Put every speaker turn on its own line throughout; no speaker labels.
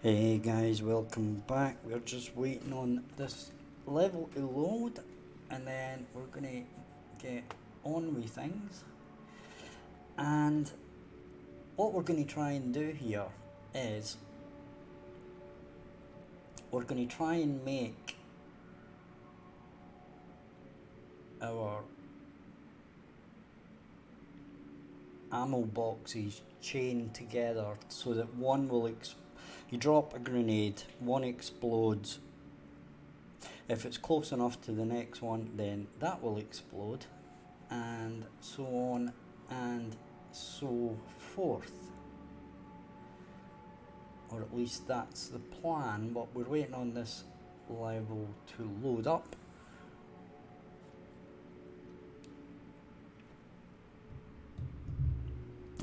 Hey guys, welcome back. We're just waiting on this level to load and then we're gonna get on with things. And what we're gonna try and do here is we're gonna try and make our ammo boxes chain together so that one will you drop a grenade, one explodes. If it's close enough to the next one, then that will explode, and so on and so forth. Or at least that's the plan, but we're waiting on this level to load up.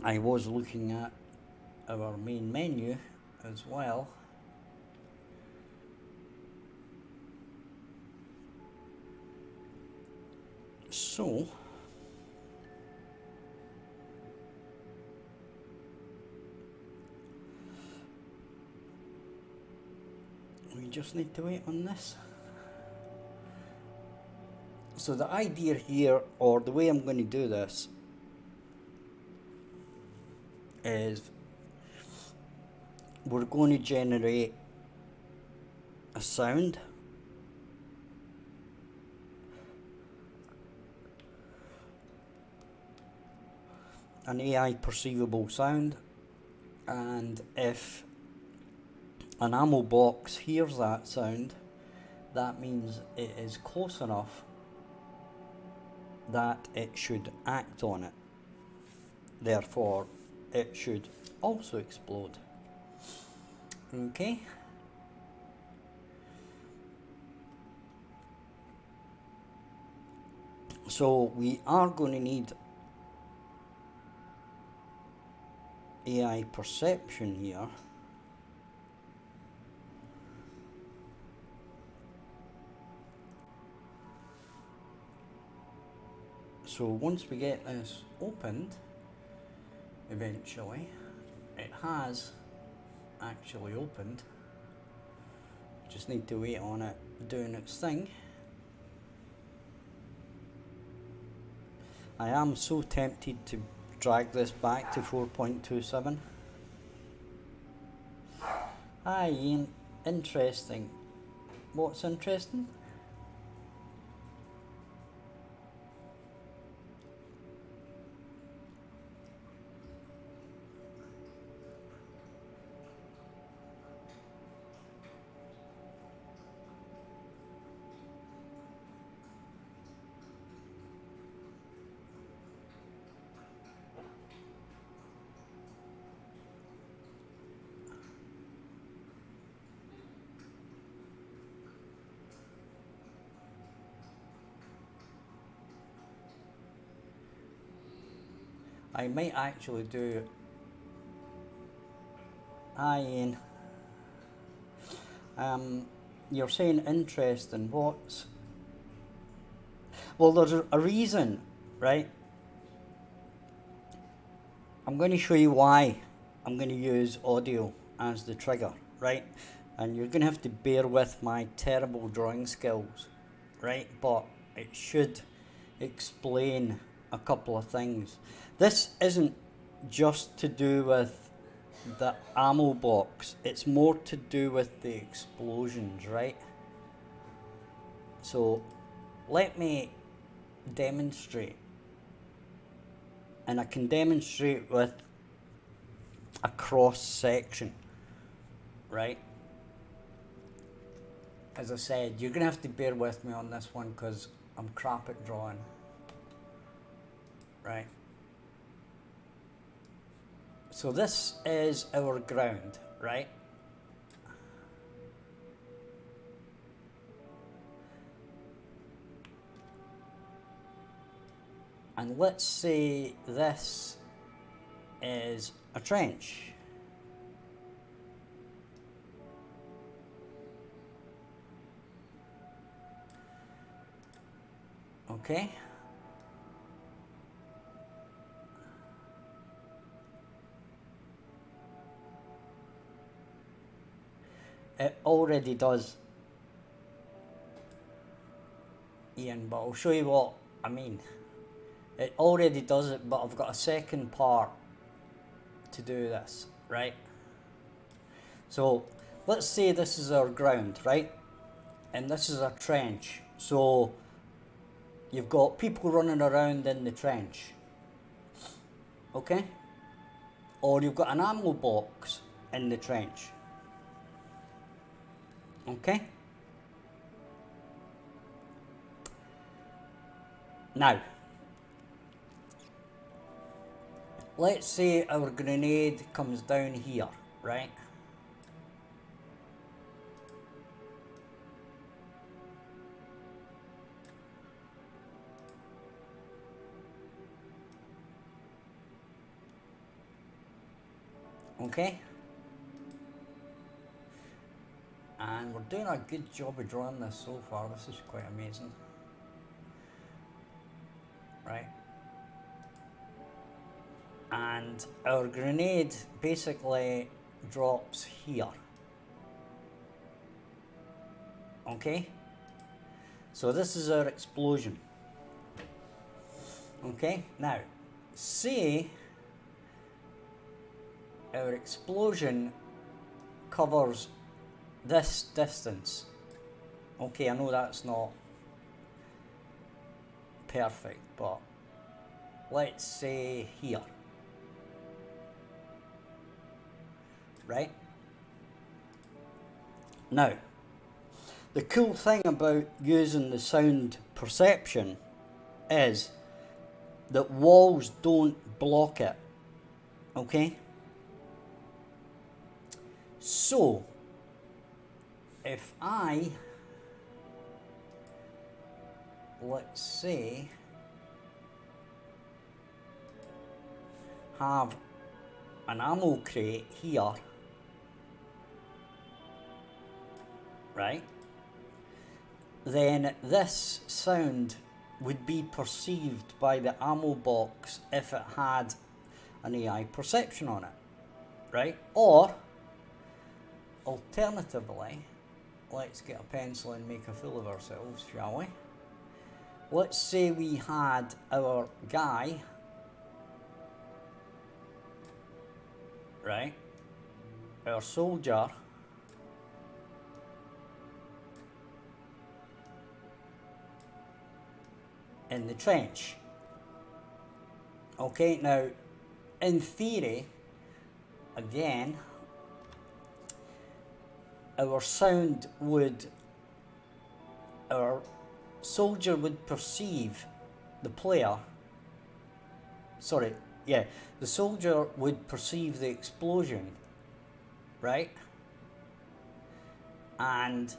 I was looking at our main menu as well. So we just need to wait on this. So the idea here, or the way I'm going to do this, is we're going to generate a sound. An AI perceivable sound, and if an ammo box hears that sound, that means it is close enough that it should act on it. Therefore, it should also explode. Okay? So we are going to need AI perception here. So once we get this opened, eventually, it has actually opened. Just need to wait on it doing its thing. I am so tempted to drag this back to 4.27. Hi Ian, interesting. What's interesting? I might actually do. Hi Ian. You're saying interesting. What's? Well, there's a reason, right? I'm going to show you why I'm going to use audio as the trigger, right? And you're going to have to bear with my terrible drawing skills, right? But it should explain a couple of things. This isn't just to do with the ammo box, it's more to do with the explosions, right? So let me demonstrate, and I can demonstrate with a cross section, right? As I said, you're gonna have to bear with me on this one because I'm crap at drawing, right? So this is our ground, right? And let's say this is a trench. Okay? It already does, Ian, but I'll show you what I mean. It already does it, but I've got a second part to do this, right? So let's say this is our ground, right? And this is our trench. So you've got people running around in the trench, okay? Or you've got an ammo box in the trench, okay? Now, let's say our grenade comes down here, right? Okay? And we're doing a good job of drawing this so far. This is quite amazing. Right? And our grenade basically drops here. Okay? So this is our explosion. Okay? Now, say our explosion covers this distance. Okay, I know that's not perfect, but let's say here. Right? Now, the cool thing about using the sound perception is that walls don't block it. Okay? So, if I, let's say, have an ammo crate here, right, then this sound would be perceived by the ammo box if it had an AI perception on it, right? Or, alternatively, let's get a pencil and make a fool of ourselves, shall we? Let's say we had our guy, right, our soldier, in the trench. Okay, now, in theory, again, our sound would, our soldier would perceive the player, the soldier would perceive the explosion, right? And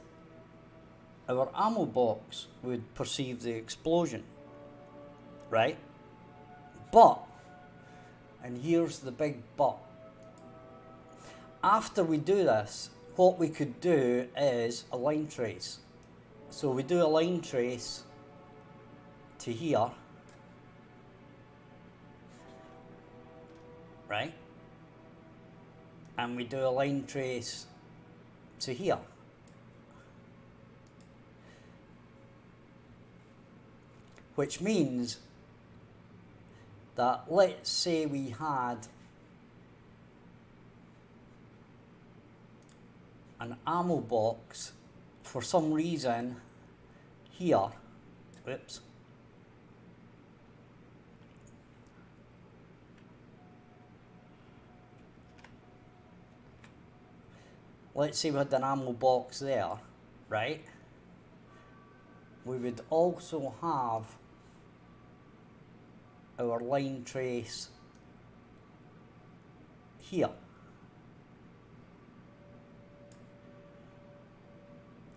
our ammo box would perceive the explosion, right? But, and here's the big but, after we do this, what we could do is a line trace. So we do a line trace to here, right? And we do a line trace to here. Which means that, let's say we had an ammo box for some reason here. Oops. Let's say we had an ammo box there, right? We would also have our line trace here.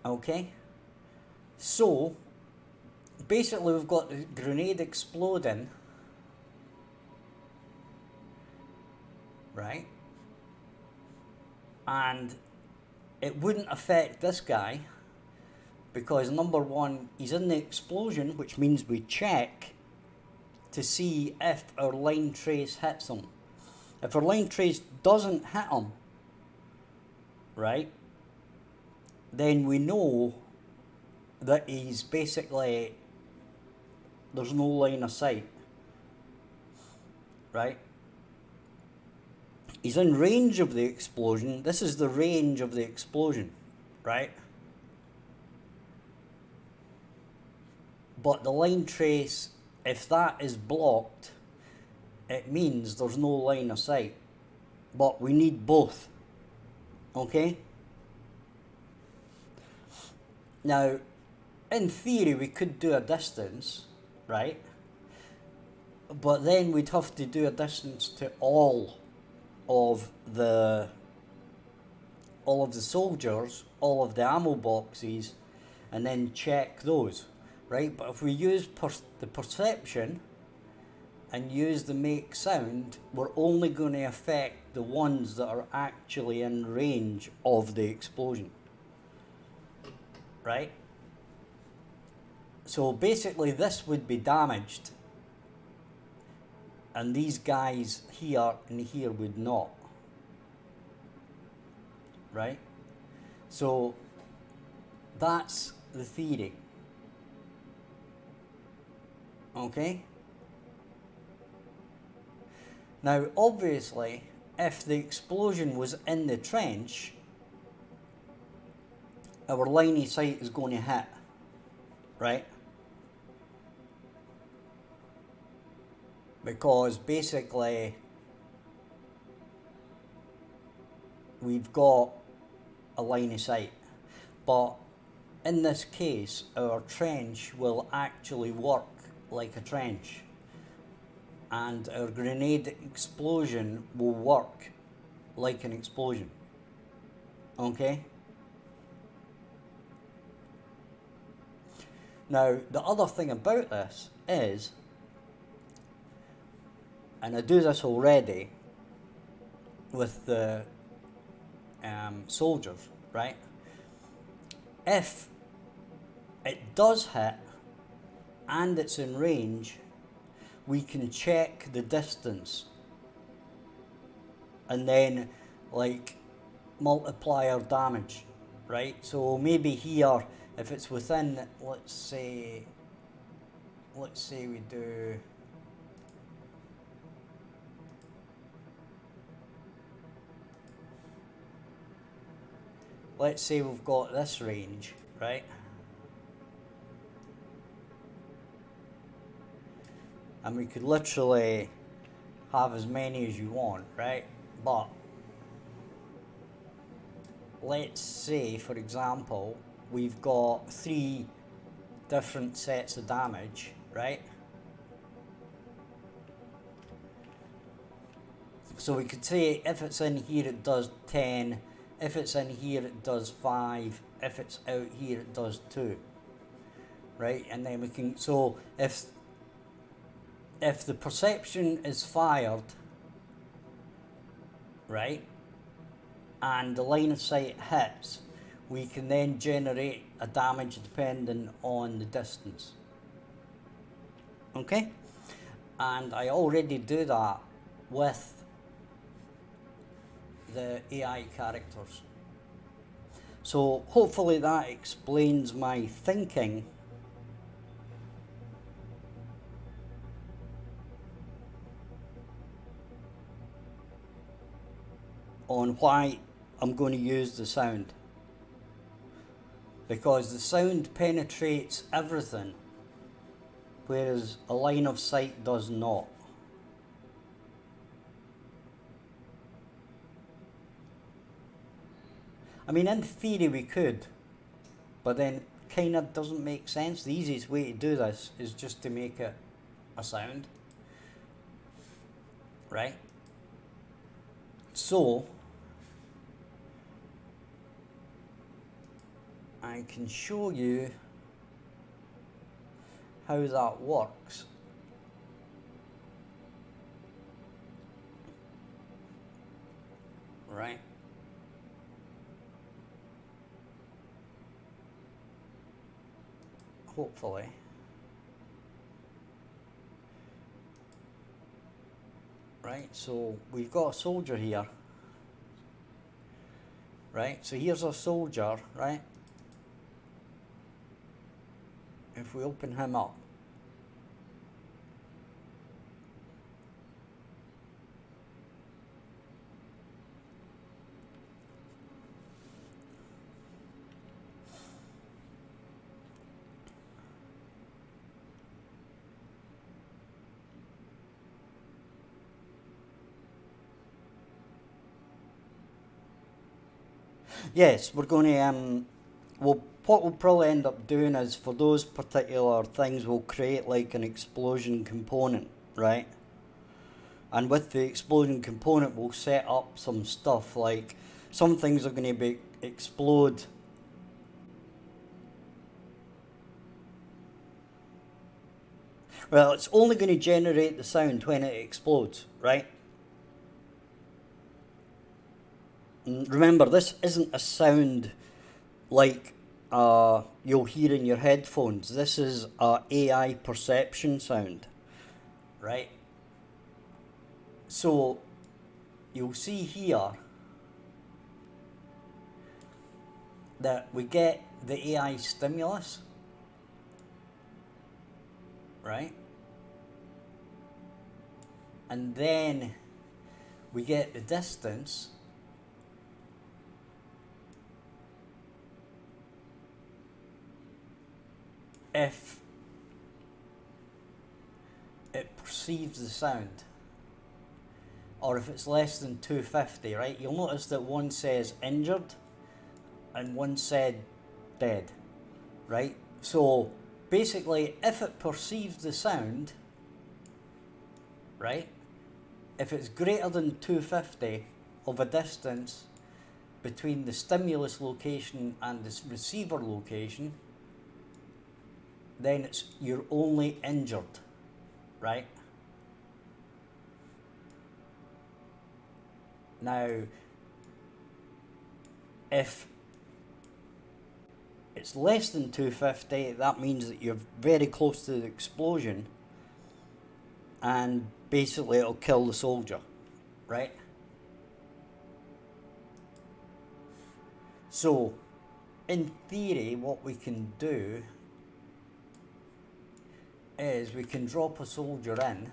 Okay, so basically we've got the grenade exploding, right? And it wouldn't affect this guy because, number one, he's in the explosion, which means we check to see if our line trace hits him. If our line trace doesn't hit him, right, then we know that he's basically, there's no line of sight, right? He's in range of the explosion. This is the range of the explosion, right? But the line trace, if that is blocked, it means there's no line of sight. But we need both, okay? Now, in theory, we could do a distance, right? But then we'd have to do a distance to all of the soldiers, all of the ammo boxes, and then check those, right? But if we use the perception and use the make sound, we're only going to affect the ones that are actually in range of the explosion, right? So basically this would be damaged, and these guys here and here would not, right? So that's the theory, okay? Now obviously if the explosion was in the trench, our line of sight is going to hit, right? Because basically we've got a line of sight. But in this case, our trench will actually work like a trench, and our grenade explosion will work like an explosion, okay? Now, the other thing about this is, and I do this already with the soldiers, right? If it does hit and it's in range, we can check the distance and then like multiply our damage, right? So maybe here, if it's within, let's say we do, let's say we've got this range, right? And we could literally have as many as you want, right? But let's say, for example, we've got 3 different sets of damage, right? So we could say if it's in here it does 10, if it's in here it does 5, if it's out here it does 2, right? And then we can, so if the perception is fired, right, and the line of sight hits, we can then generate a damage depending on the distance, okay? And I already do that with the AI characters. So hopefully that explains my thinking on why I'm going to use the sound, because the sound penetrates everything, whereas a line of sight does not. I mean, in theory we could, but then kind of doesn't make sense. The easiest way to do this is just to make it a sound, right? So I can show you how that works. Right? Hopefully. Right, so we've got a soldier here. Right, so here's a soldier, right? if we open him up, yes, we're going to, what we'll probably end up doing is for those particular things, we'll create like an explosion component, right? And with the explosion component, we'll set up some stuff like some things are going to be explode. Well, it's only going to generate the sound when it explodes, right? Remember, this isn't a sound like you'll hear in your headphones. This is a AI perception sound, right? So you'll see here that we get the AI stimulus, right? And then we get the distance. If it perceives the sound, or if it's less than 250, right? You'll notice that one says injured and one said dead, right? So basically, if it perceives the sound, right? If it's greater than 250 of a distance between the stimulus location and the receiver location, then you're only injured, right? Now, if it's less than 250, that means that you're very close to the explosion, and basically it'll kill the soldier, right? So, in theory, what we can do is we can drop a soldier in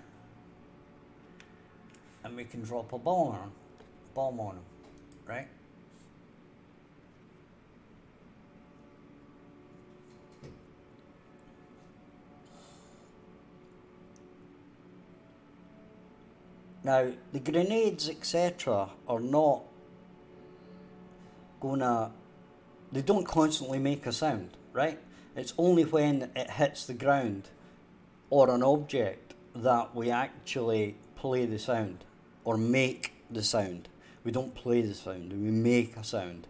and we can drop a bomb on him, right? Now, the grenades, etc., are not they don't constantly make a sound, right? It's only when it hits the ground or an object that we actually play the sound or make the sound. We don't play the sound, we make a sound,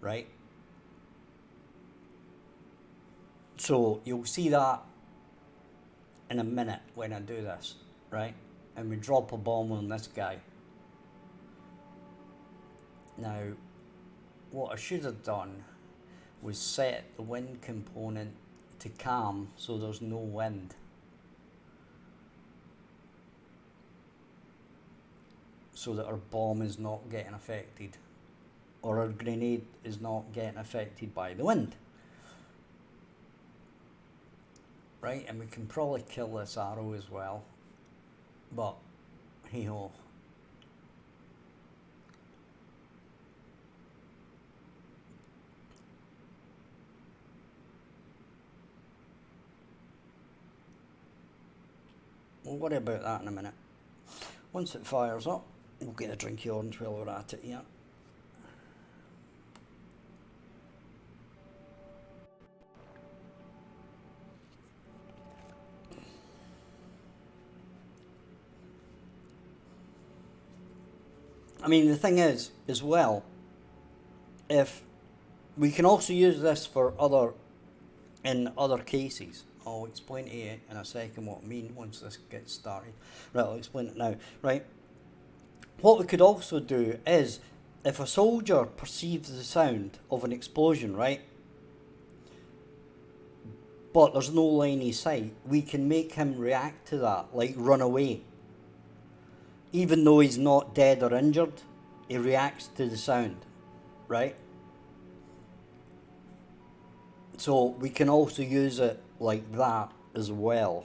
right? So you'll see that in a minute when I do this, right? And we drop a bomb on this guy. Now, what I should have done was set the wind component to calm so there's no wind. So that our bomb is not getting affected, or our grenade is not getting affected by the wind. Right, and we can probably kill this arrow as well, but hey ho. We'll worry about that in a minute. Once it fires up, we'll get a drink of orange while we're at it, yeah. I mean, the thing is, as well, if we can also use this for in other cases. I'll explain to you in a second what I mean once this gets started. Right, I'll explain it now. Right, what we could also do is, if a soldier perceives the sound of an explosion, right, but there's no line of sight, we can make him react to that, like run away. Even though he's not dead or injured, he reacts to the sound, right? So we can also use it like that as well.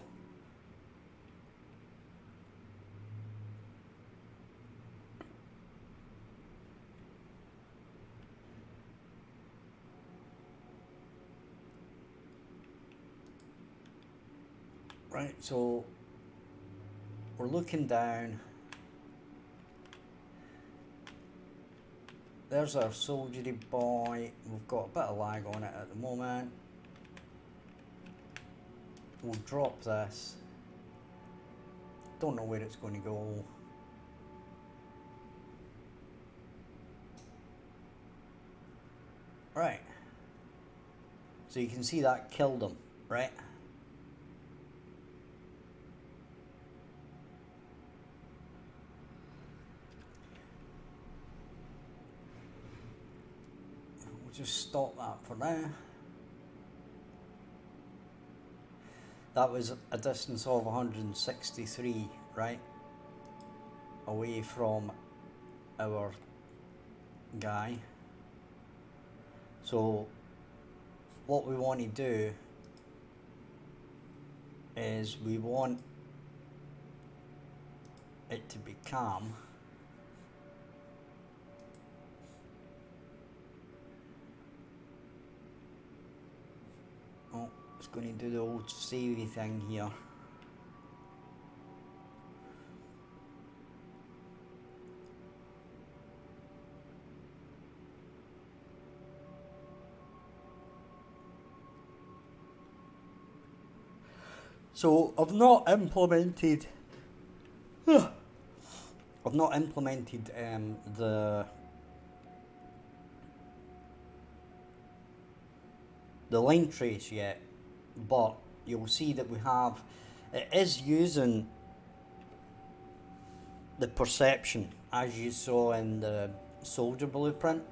Right, so we're looking down. There's our soldiery boy. We've got a bit of lag on it at the moment. We'll drop this. Don't know where it's going to go. Right. So you can see that killed him, right? We'll just stop that for now. That was a distance of 163, right? Away from our guy. So what we want to do is we want it to be calm. Oh, it's going to do the old savey thing here. So I've not implemented the line trace yet, but you'll see that it is using the perception as you saw in the soldier blueprint.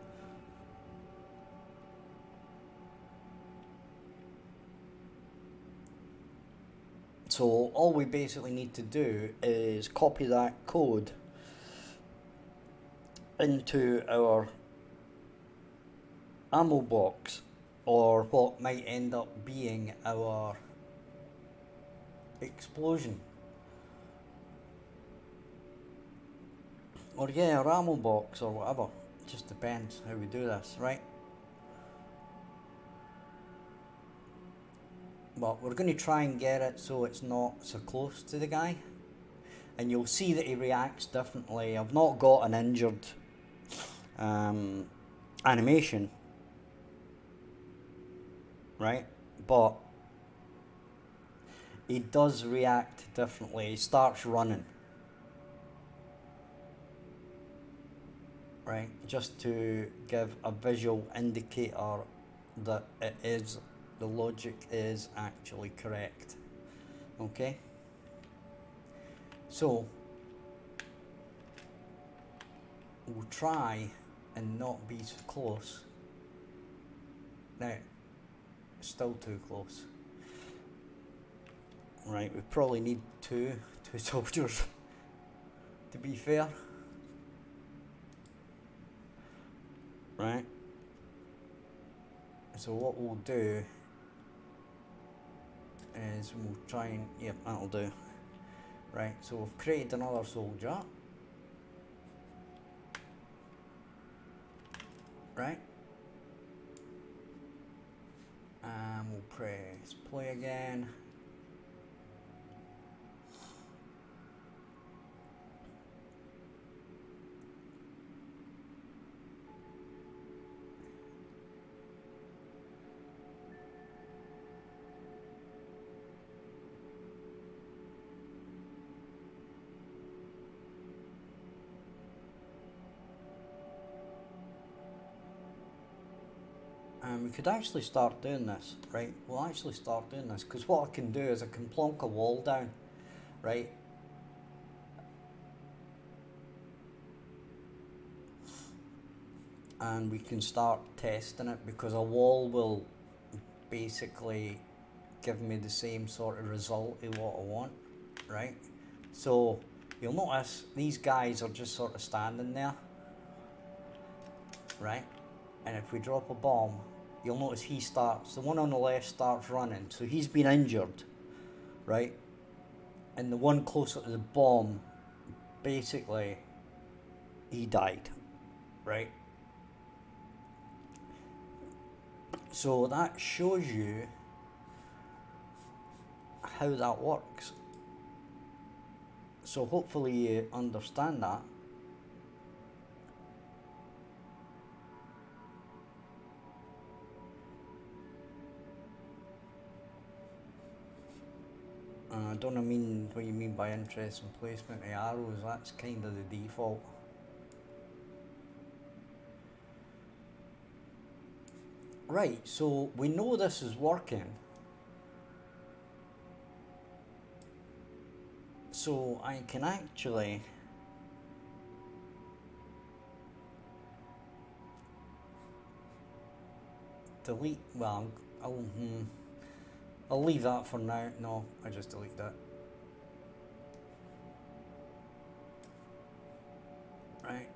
So all we basically need to do is copy that code into our ammo box, or what might end up being our explosion. Or yeah, our ammo box or whatever. Just depends how we do this, right? But we're going to try and get it so it's not so close to the guy. And you'll see that he reacts differently. I've not got an injured animation, right? But he does react differently. He starts running, right? Just to give a visual indicator that the logic is actually correct. Okay? So we'll try and not be so close. Now, still too close. Right, we probably need two soldiers, to be fair. Right. So what we'll do is we'll try and, yep, that'll do. Right, so we've created another soldier. Right. And we'll press play again. And we could actually start doing this, right? We'll actually start doing this, because what I can do is I can plonk a wall down, right? And we can start testing it, because a wall will basically give me the same sort of result of what I want, right? So you'll notice these guys are just sort of standing there, right? And if we drop a bomb, you'll notice he starts, the one on the left starts running, so he's been injured, right? And the one closer to the bomb, basically, he died, right? So that shows you how that works. So hopefully you understand that. I don't mean what you mean by interest and placement of arrows, that's kind of the default. Right, so we know this is working. So I can actually delete, well, I'll leave that for now. No, I just delete that. Right.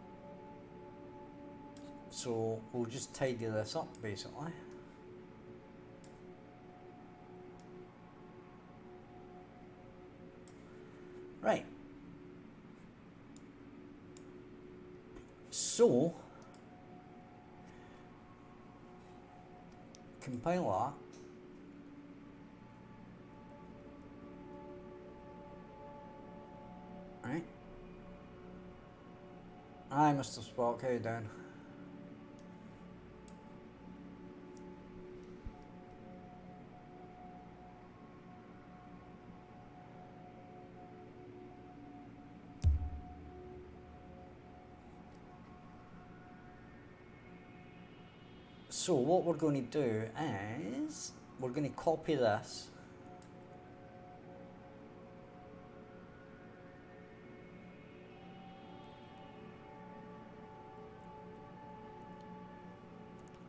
So we'll just tidy this up basically. Right. So compile that. Right. Hi, Mr. Spock, how you doing? So what we're going to do is we're going to copy this.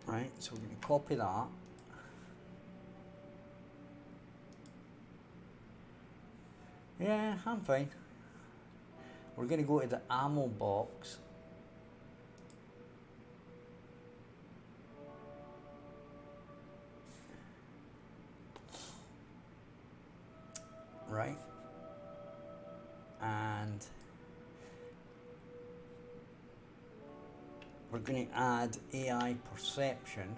Right, so we're going to copy that. Yeah, I'm fine. We're going to go to the ammo box. Right. And we're going to add AI perception.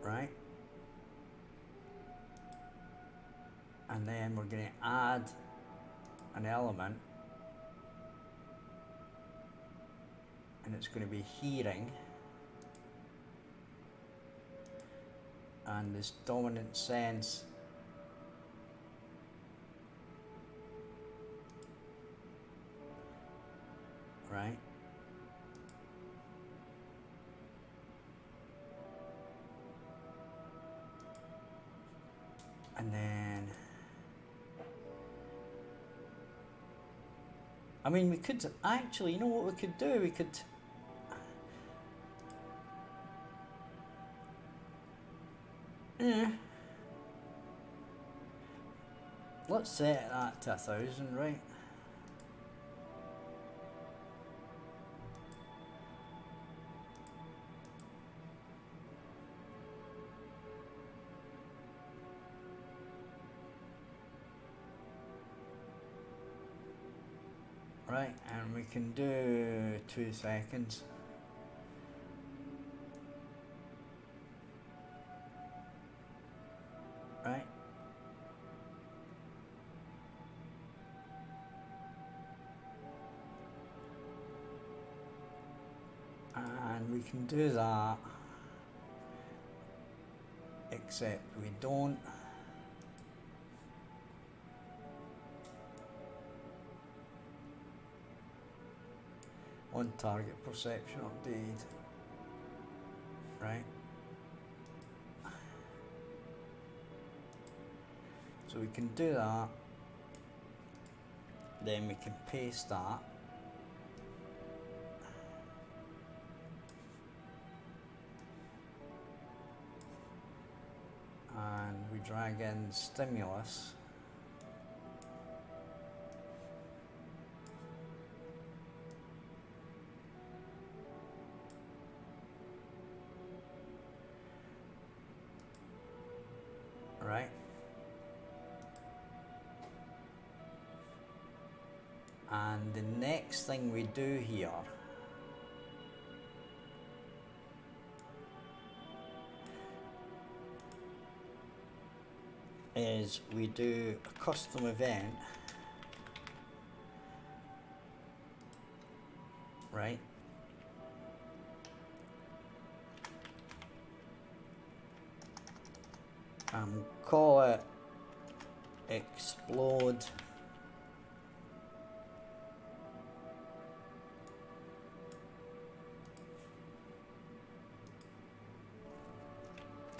Right. And then we're going to add an element, and it's going to be hearing, and this dominant sense right. And then I mean, we could actually, you know what we could do? We could let's set that to 1,000, right? Right, and we can do 2 seconds. Right. And we can do that, except we don't. On target perception update. Right. So we can do that. Then we can paste that. And we drag in stimulus. And the next thing we do here is we do a custom event, right? Call it explode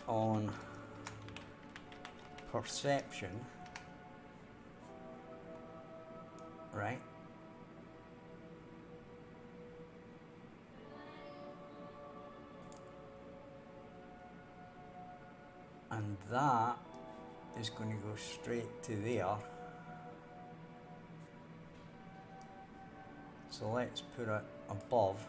on perception, right? And that is going to go straight to there. So let's put it above.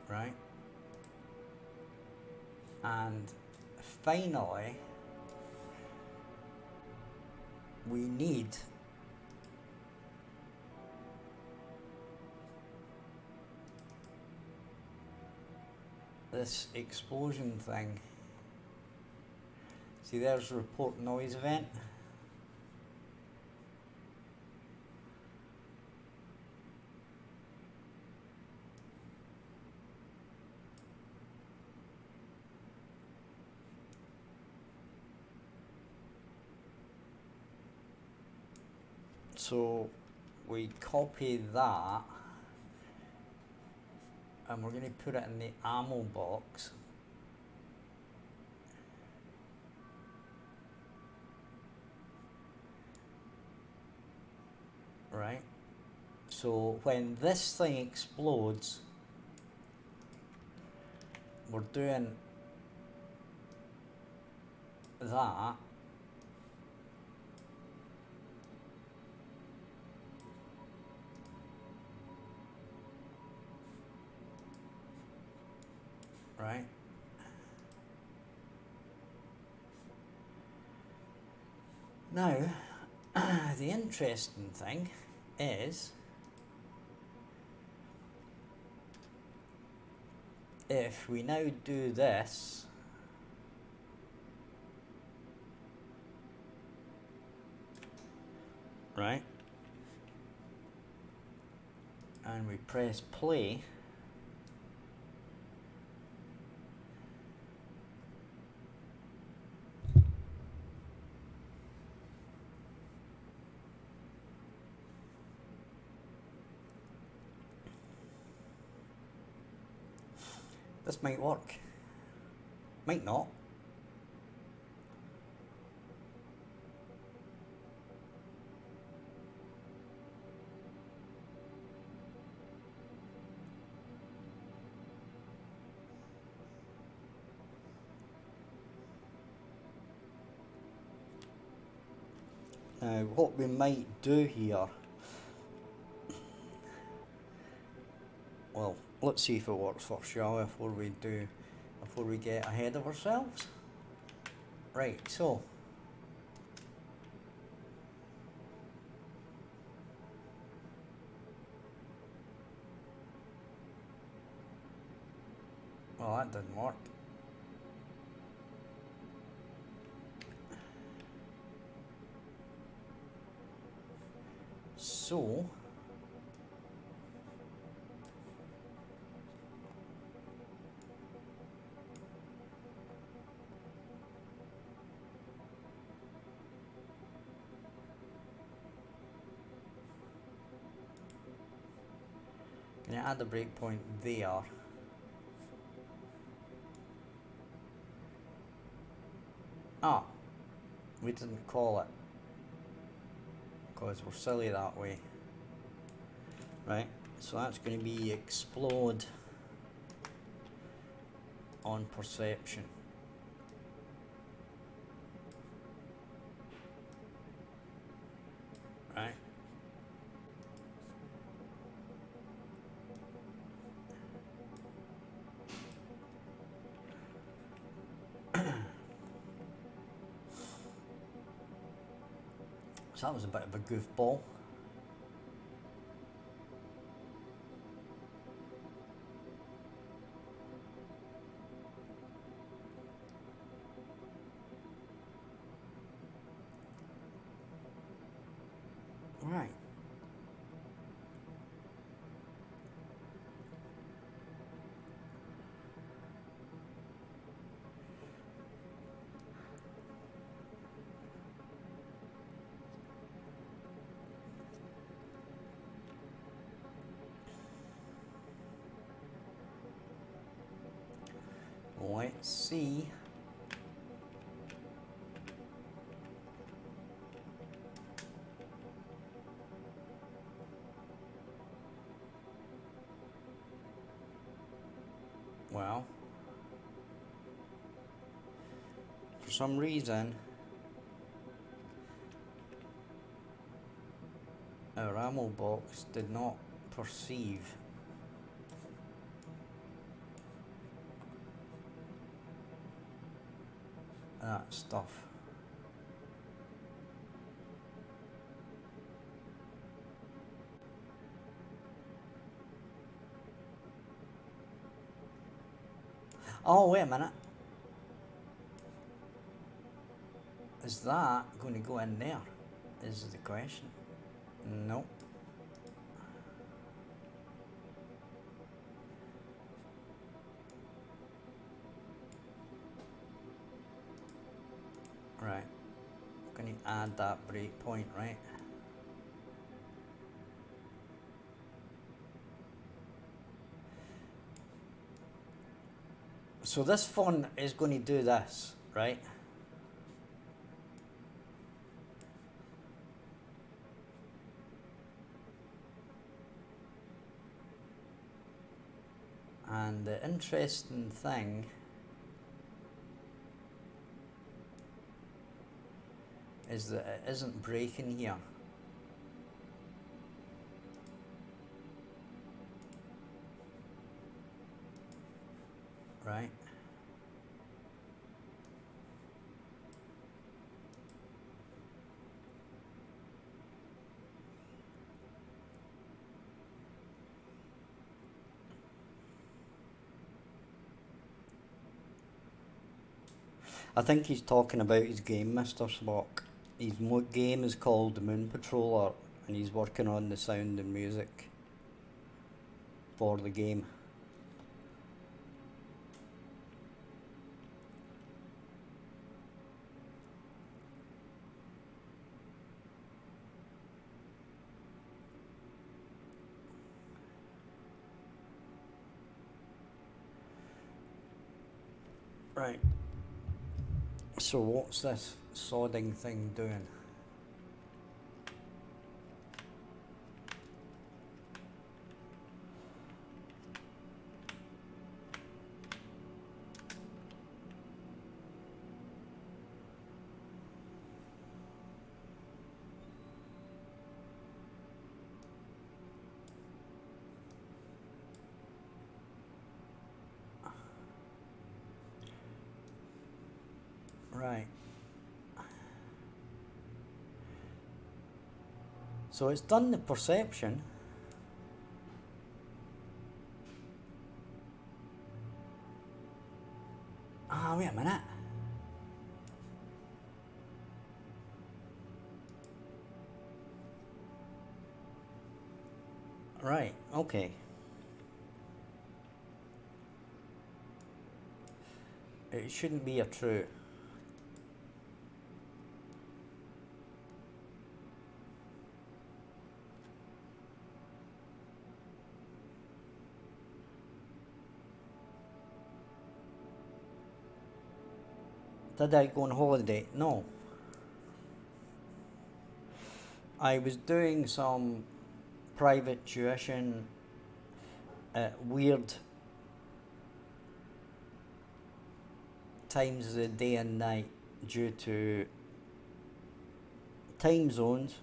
Right? And finally, we need this explosion thing. See, there's report noise event. So we copy that and we're going to put it in the ammo box. Right? So when this thing explodes, we're doing that. Right? Now, the interesting thing is, if we now do this, right, and we press play, this might work, might not. Now, what we might do here, well, let's see if it works first, shall we, before we get ahead of ourselves. Right, so well, that didn't work. So can you add the breakpoint there? Ah, we didn't call it because we're silly that way. Right, so that's going to be explode on perception. Right, So that was a bit of a goofball. Right. Let's see. Well, for some reason, our ammo box did not perceive that stuff. Oh, wait a minute. Is that going to go in there? Is the question. No. Right. I'm going to add that breakpoint, right? So this font is going to do this, right? And the interesting thing is that it isn't breaking here. Right? I think he's talking about his game, Mr. Spock. His game is called Moon Patroller, and he's working on the sound and music for the game. Right. So what's this sodding thing doing? Right. So it's done the perception. Ah, wait a minute. Right, okay. It shouldn't be a true. Did I go on holiday? No. I was doing some private tuition at weird times of the day and night due to time zones.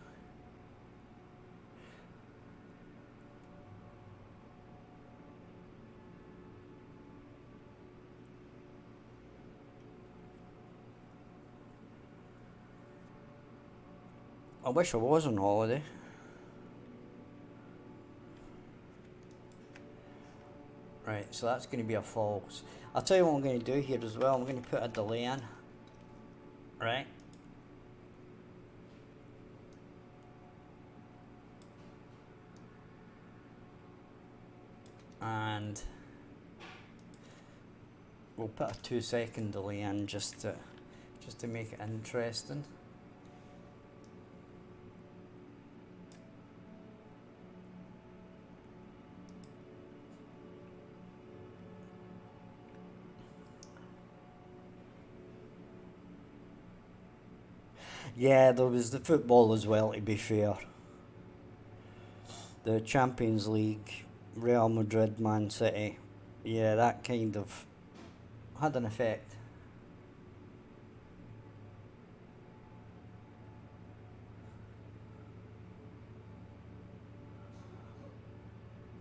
I wish I was on holiday. Right, so that's going to be a false. I'll tell you what I'm going to do here as well. I'm going to put a delay in. Right. And we'll put a 2-second delay in just to make it interesting. Yeah, there was the football as well, to be fair. The Champions League, Real Madrid, Man City. Yeah, that kind of had an effect.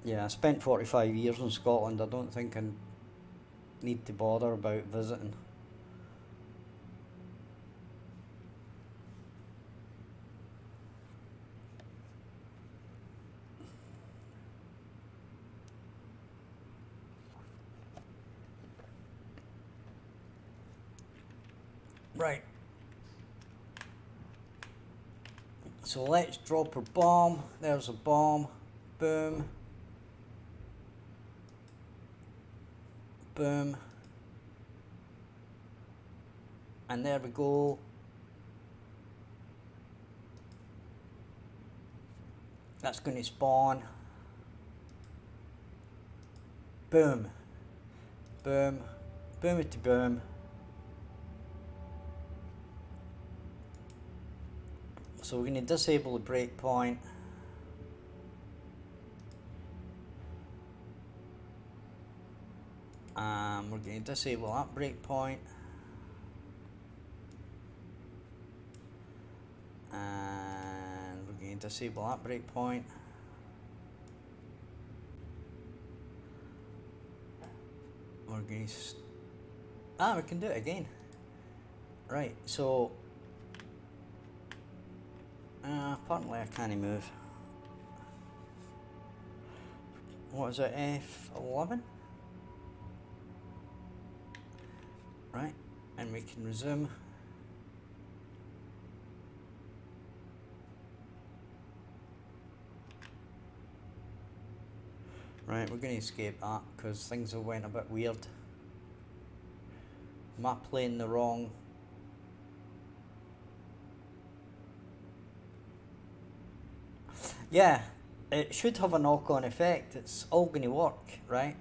Yeah, I spent 45 years in Scotland. I don't think I need to bother about visiting. Right. So let's drop our bomb. There's a bomb. Boom. Boom. And there we go. That's going to spawn. Boom. Boom. Boom to boom. So we're going to disable the breakpoint. We're going to disable that breakpoint. And we're going to disable that breakpoint. We're going to... we can do it again. Right, so... apparently I can't move. What is it, F11? Right, and we can resume. Right, we're going to escape that because things have went a bit weird. Am I playing the wrong... Yeah, it should have a knock-on effect. It's all going to work, right?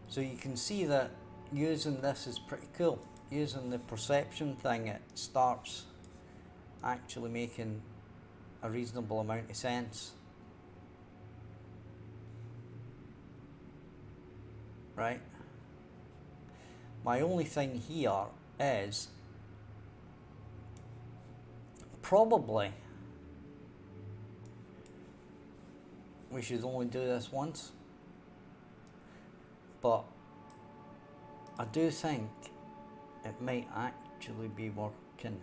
So you can see that using this is pretty cool. Using the perception thing, it starts actually making a reasonable amount of sense. Right? My only thing here is probably we should only do this once, but I do think it might actually be working.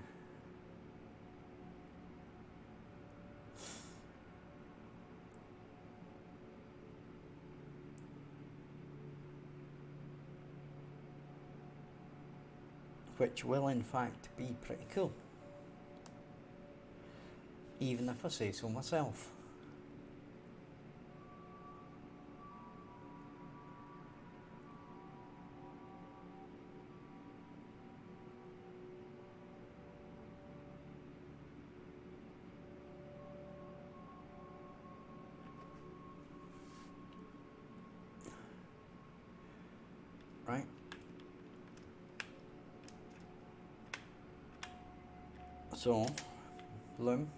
Which will in fact be pretty cool, even if I say so myself. Right? So, bloom.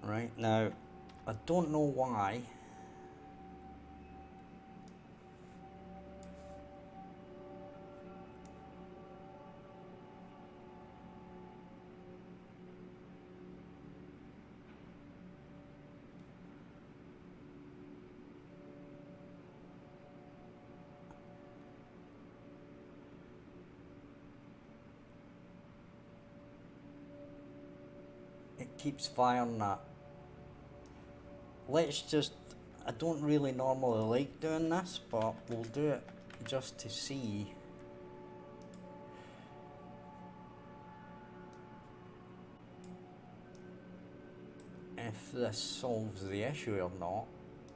Right, now, I don't know why. it keeps firing that. Let's just, I don't really normally like doing this, but we'll do it just to see if this solves the issue or not,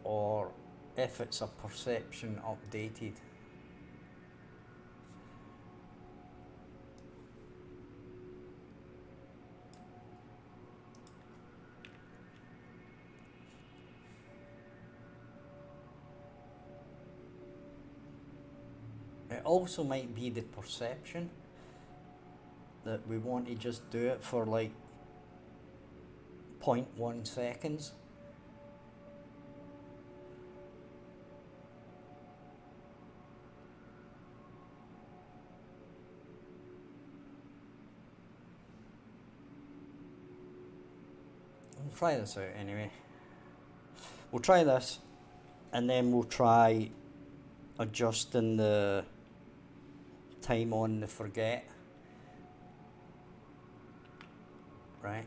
or if it's a perception updated. It also might be the perception that we want to just do it for like 0.1 seconds. We'll try this out anyway. We'll try this and then we'll try adjusting the time on the forget. Right.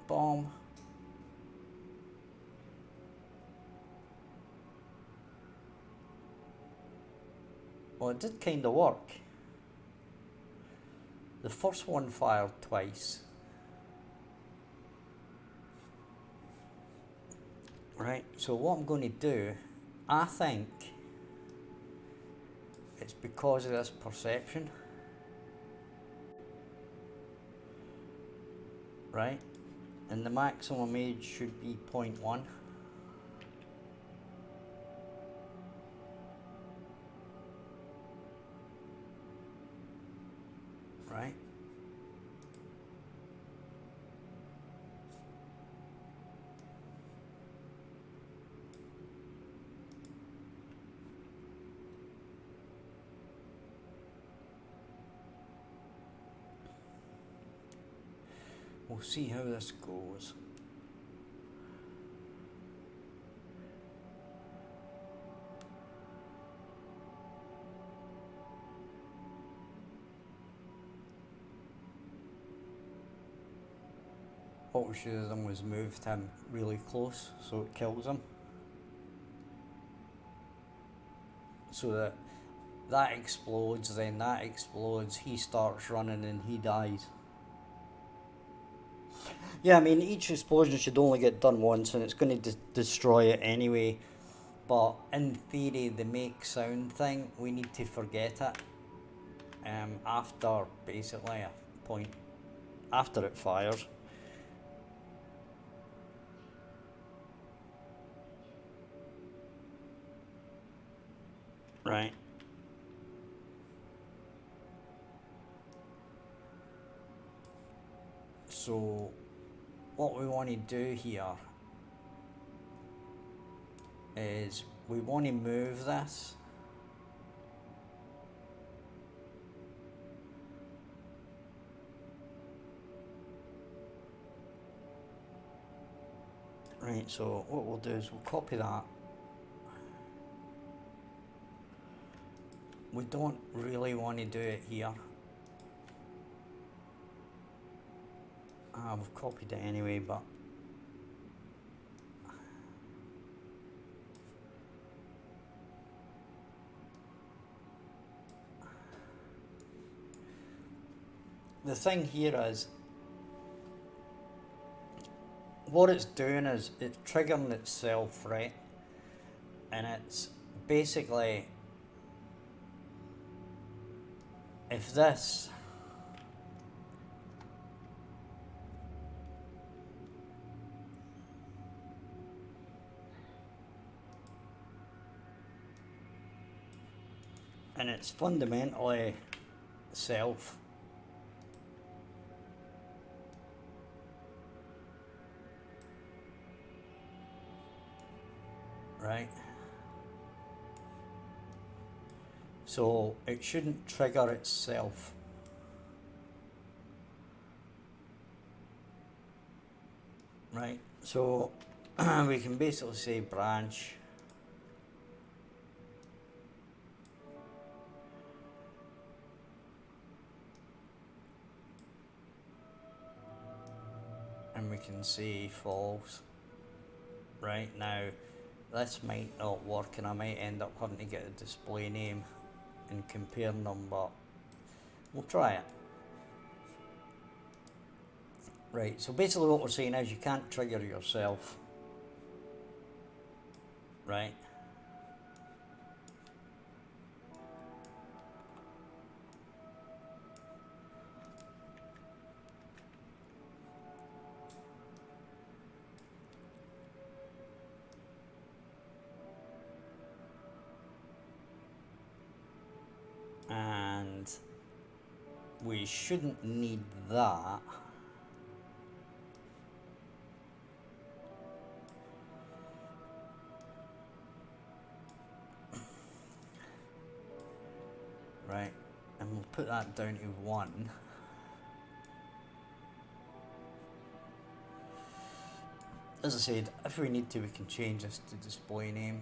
Bomb. Well, it did kind of work. The first one fired twice. Right, so what I'm going to do, I think it's because of this perception. Right, and the maximum age should be 0.1. Right. We'll see how this goes. What we should have done was moved him really close so it kills him. So that that explodes, then that explodes, he starts running and he dies. Yeah, I mean, each explosion should only get done once and it's going to destroy it anyway. But in theory, the make sound thing, we need to forget it. After basically a point, after it fires. Right. So what we want to do here is we want to move this. Right, so what we'll do is we'll copy that. We don't really want to do it here. I've copied it anyway, but the thing here is what it's doing is it's triggering itself, right? And it's basically, if this and it's fundamentally self. Right? So it shouldn't trigger itself. Right? So we can basically say branch. and we can say false. Right, now this might not work and I might end up having to get a display name and compare them, but we'll try it. Right, so basically what we're saying is you can't trigger yourself. Right. And we shouldn't need that. Right, and we'll put that down to 1. As I said, if we need to, we can change this to display name.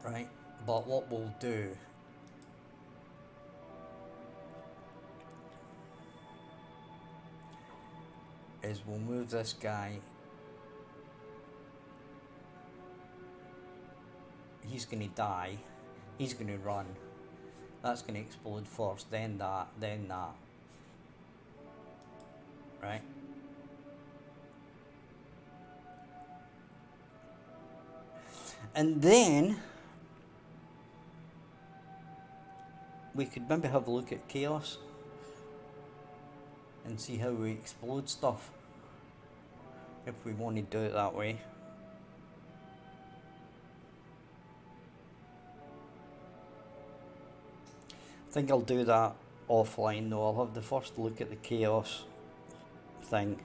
Right, but what we'll do is we'll move this guy. He's going to die. He's going to run. That's going to explode first, then that, then that. Right? And then we could maybe have a look at chaos and see how we explode stuff if we want to do it that way. I think I'll do that offline though. I'll have the first look at the chaos thing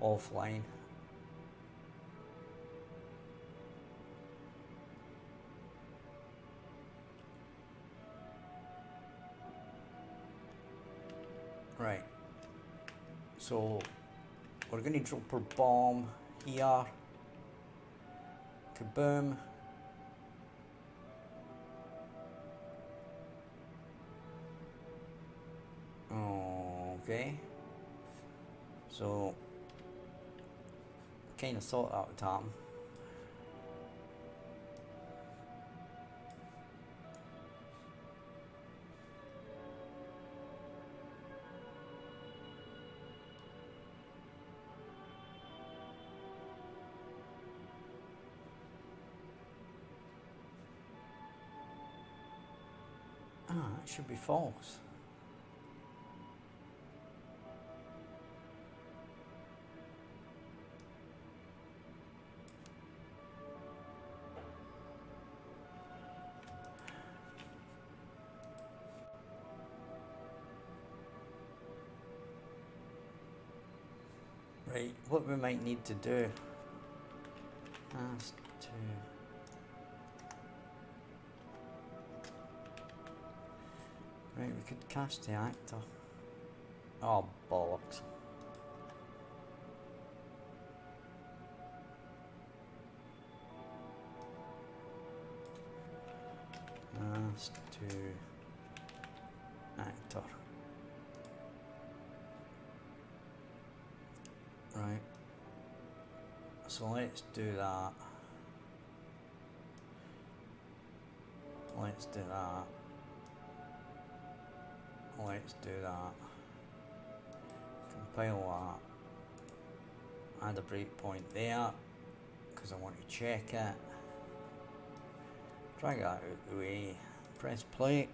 offline. Right, so we're going to drop our bomb here. Kaboom. Okay, so kind of thought that would happen. It should be false. Right, what we might need to do is to right, we could cast the actor. Oh, bollocks. Cast to actor. Right. So let's do that. Let's do that. Let's do that. Compile that. Add a breakpoint there because I want to check it. Drag that out of the way. Press play.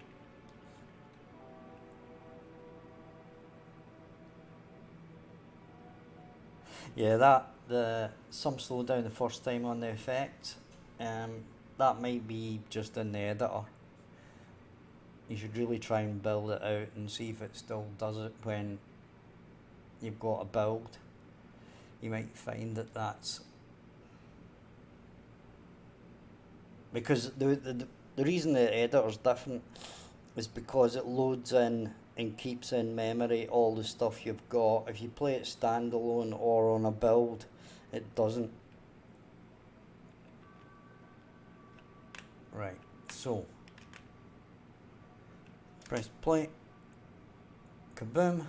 Yeah, some slowdown the first time on the effect. That might be just in the editor. You should really try and build it out and see if it still does it when you've got a build. You might find that that's because the reason the editor is different is because it loads in and keeps in memory all the stuff you've got. If you play it standalone or on a build, it doesn't. Right, so press play. Kaboom.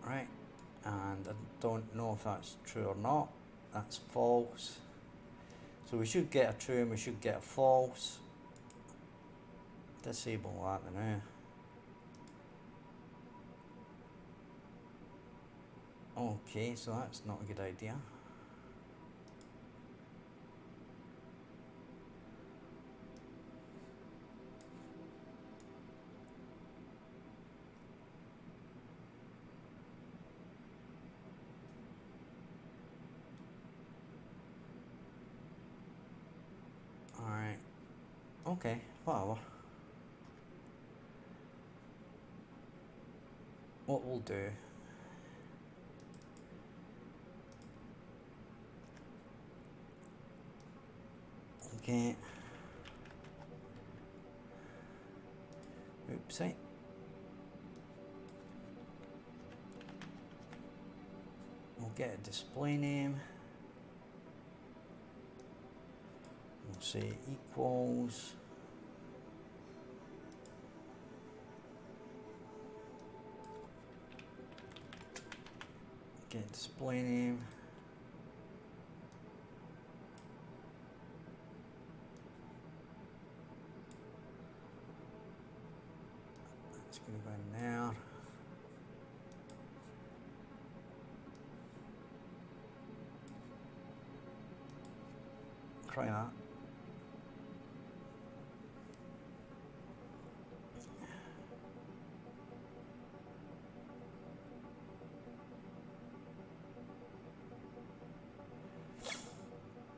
right? And I don't know if that's true or not. That's false. So we should get a true and we should get a false. Disable that now. Okay, so that's not a good idea. Alright. Okay, whatever. What we'll do. Okay. Oopsie. We'll get a display name. We'll say equals. Get display name. That's going to go in there. Try that.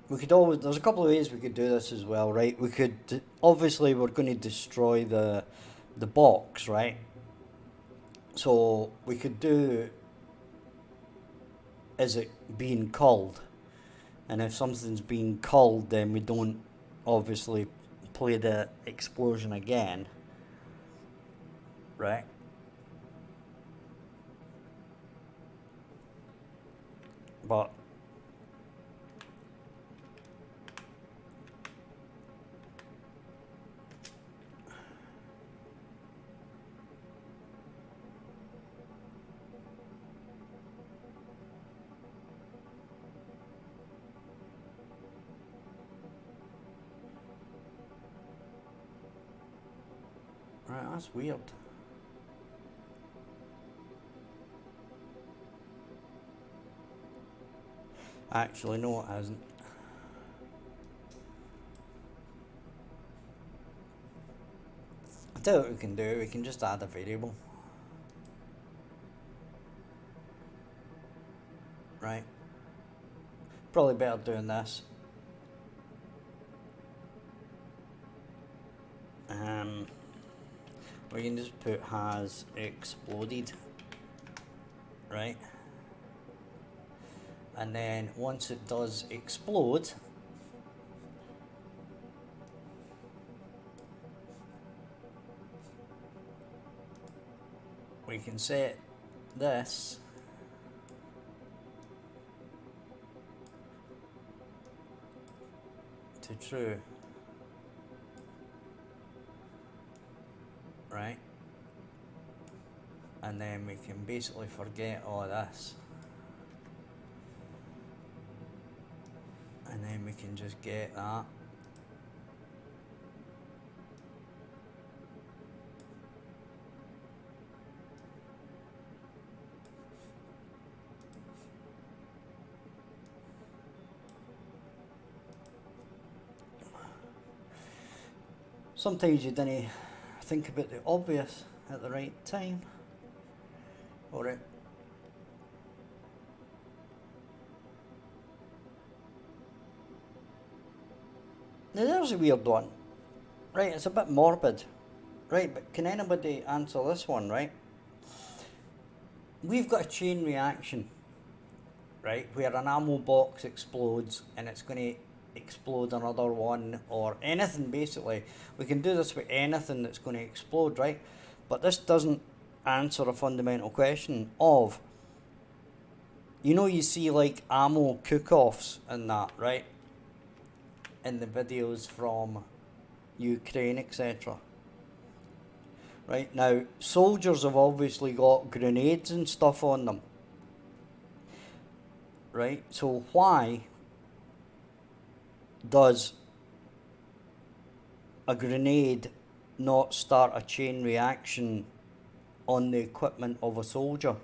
We could always, there's a couple of ways we could do this as well, right? We could, obviously we're going to destroy the box, right? So we could do, is it being culled? And if something's being culled, then we don't obviously play the explosion again, right? But right, that's weird. Actually, no, it hasn't. I'll tell you what we can do. We can just add a variable. Right. Probably better doing this. We can just put has exploded. Right. And then once it does explode, we can set this to true, right? And then we can basically forget all this. And then we can just get that. Sometimes you don't think about the obvious at the right time. Alright. Now there's a weird one. Right, it's a bit morbid. Right, but can anybody answer this one, right? We've got a chain reaction, right, where an ammo box explodes and it's going to explode another one or anything basically. We can do this with anything that's going to explode, right? But this doesn't answer a fundamental question of, you know, you see like ammo cook-offs and that, right? In the videos from Ukraine, etc. Right, now soldiers have obviously got grenades and stuff on them. Right, so why does a grenade not start a chain reaction on the equipment of a soldier?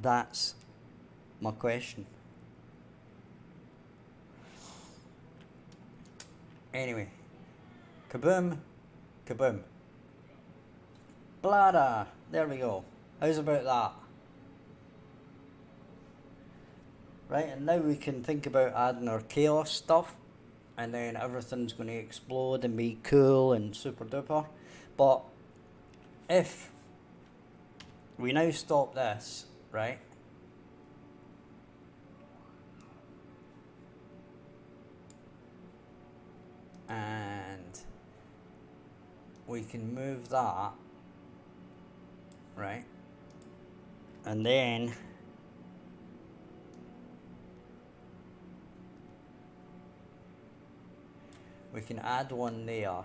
That's my question. Anyway, kaboom, kaboom. Bladder, there we go. How's about that? Right, and now we can think about adding our chaos stuff, and then everything's going to explode and be cool and super duper. But if we now stop this, right, and we can move that, right, and then we can add one there.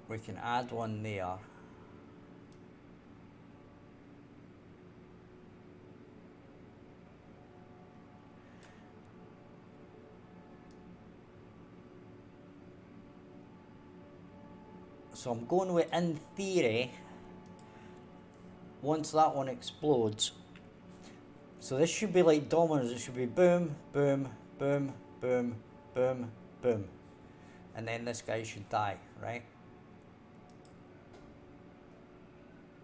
We can add one there. So I'm going with, in theory, once that one explodes, so this should be like dominoes. It should be boom, boom, boom, boom, boom, boom. And then this guy should die, right?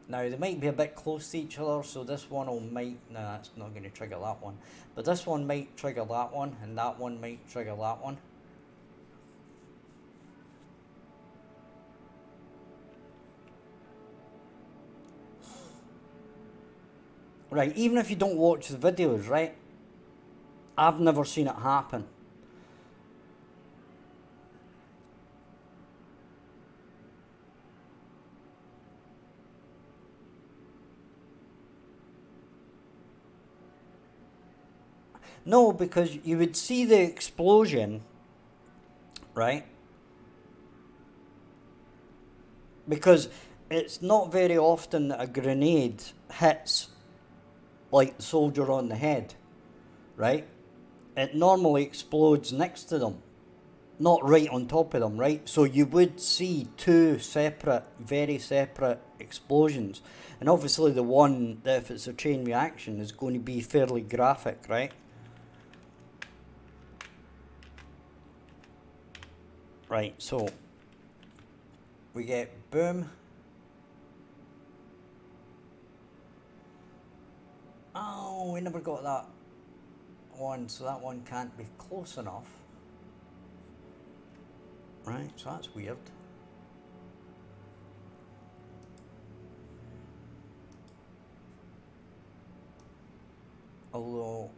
Now they might be a bit close to each other, so this one might, no, that's not going to trigger that one. But this one might trigger that one, and that one might trigger that one. Right, even if you don't watch the videos, right? I've never seen it happen. No, because you would see the explosion, right? Because it's not very often that a grenade hits like the soldier on the head, right? It normally explodes next to them, not right on top of them, right? So you would see two separate, very separate explosions. And obviously the one, that if it's a chain reaction, is going to be fairly graphic, right? Right, so we get boom. Oh, we never got that one, so that one can't be close enough. Right, so that's weird. Although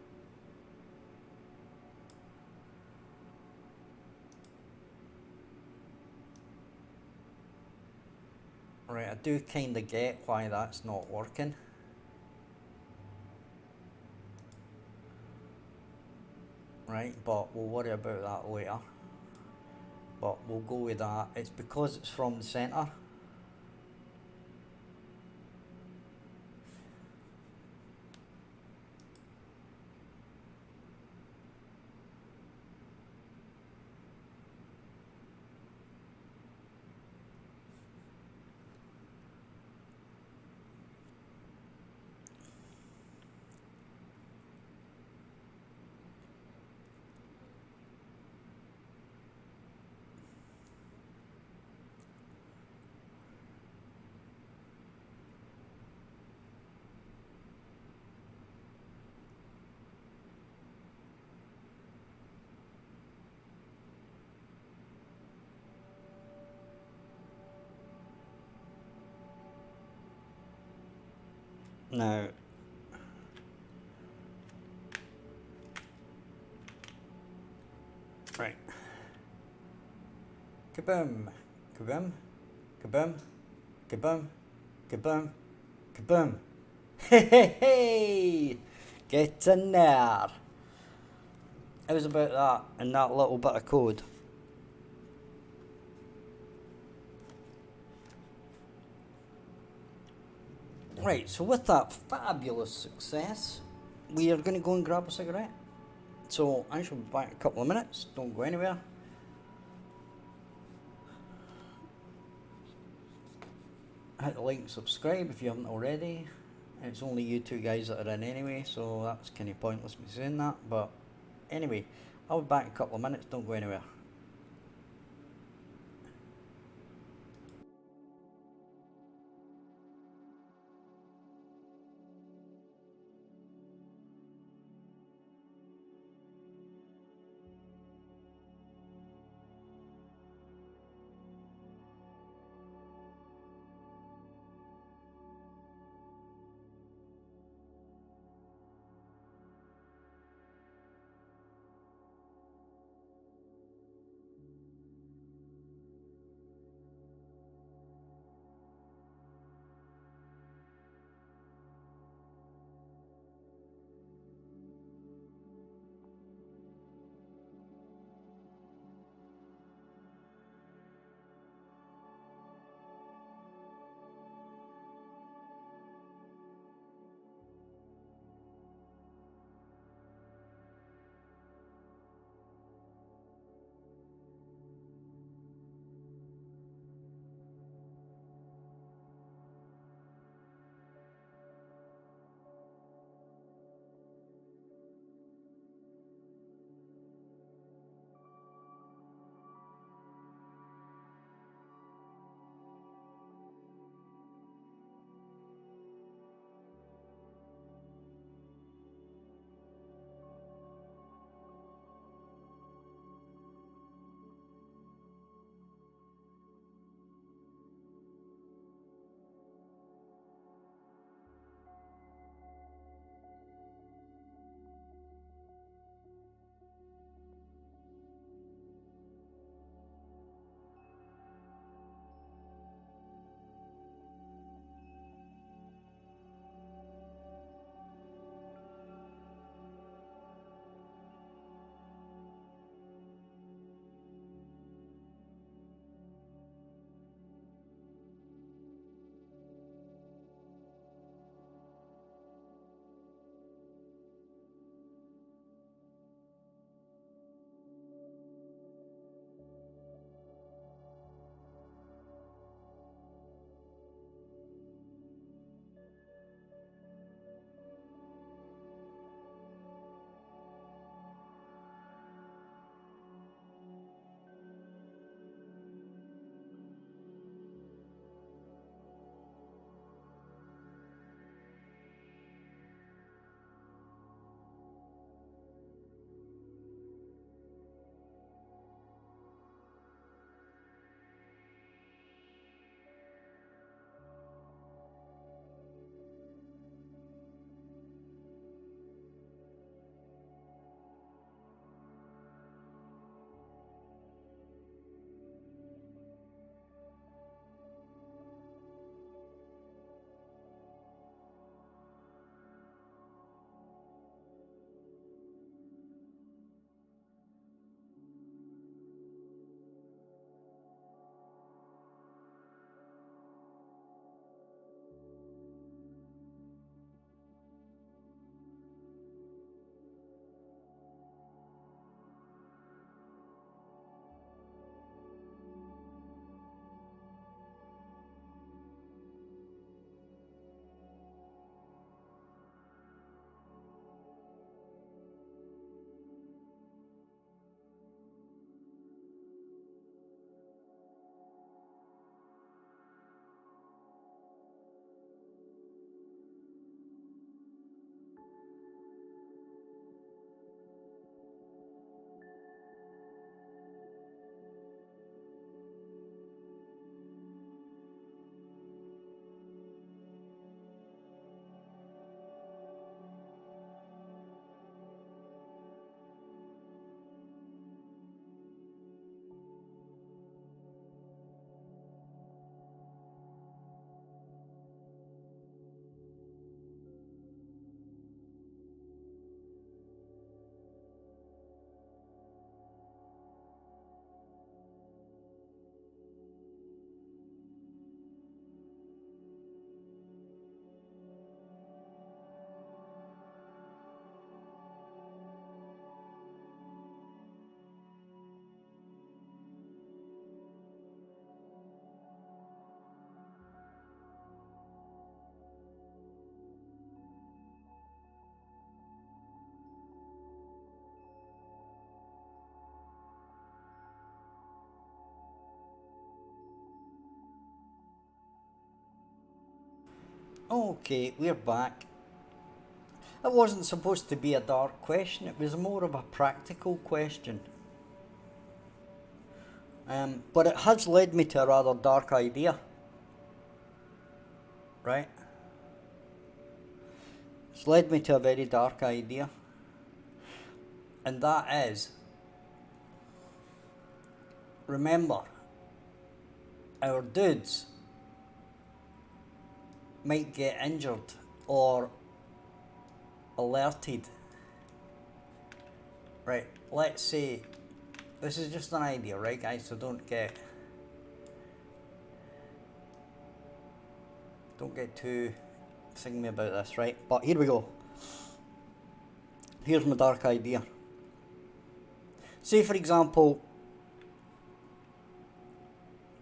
right, I do kind of get why that's not working. Right, but we'll worry about that later. But we'll go with that. It's because it's from the centre. Now, right. Kaboom, kaboom, kaboom, kaboom, kaboom, kaboom. Hey, hey, hey! Get in there. It was about that and that little bit of code. Right, so with that fabulous success, we are going to go and grab a cigarette. So I shall be back in a couple of minutes. Don't go anywhere. Hit the like and subscribe if you haven't already. It's only you two guys that are in anyway, so that's kind of pointless me saying that. But anyway, I'll be back in a couple of minutes. Don't go anywhere. Okay, we're back. It wasn't supposed to be a dark question, it was more of a practical question. But it has led me to a rather dark idea. Right? It's led me to a very dark idea. And that is, remember, our dudes might get injured or alerted. Right, let's say, this is just an idea, right guys, so don't get too thingy about this, right? But here we go. Here's my dark idea. Say for example,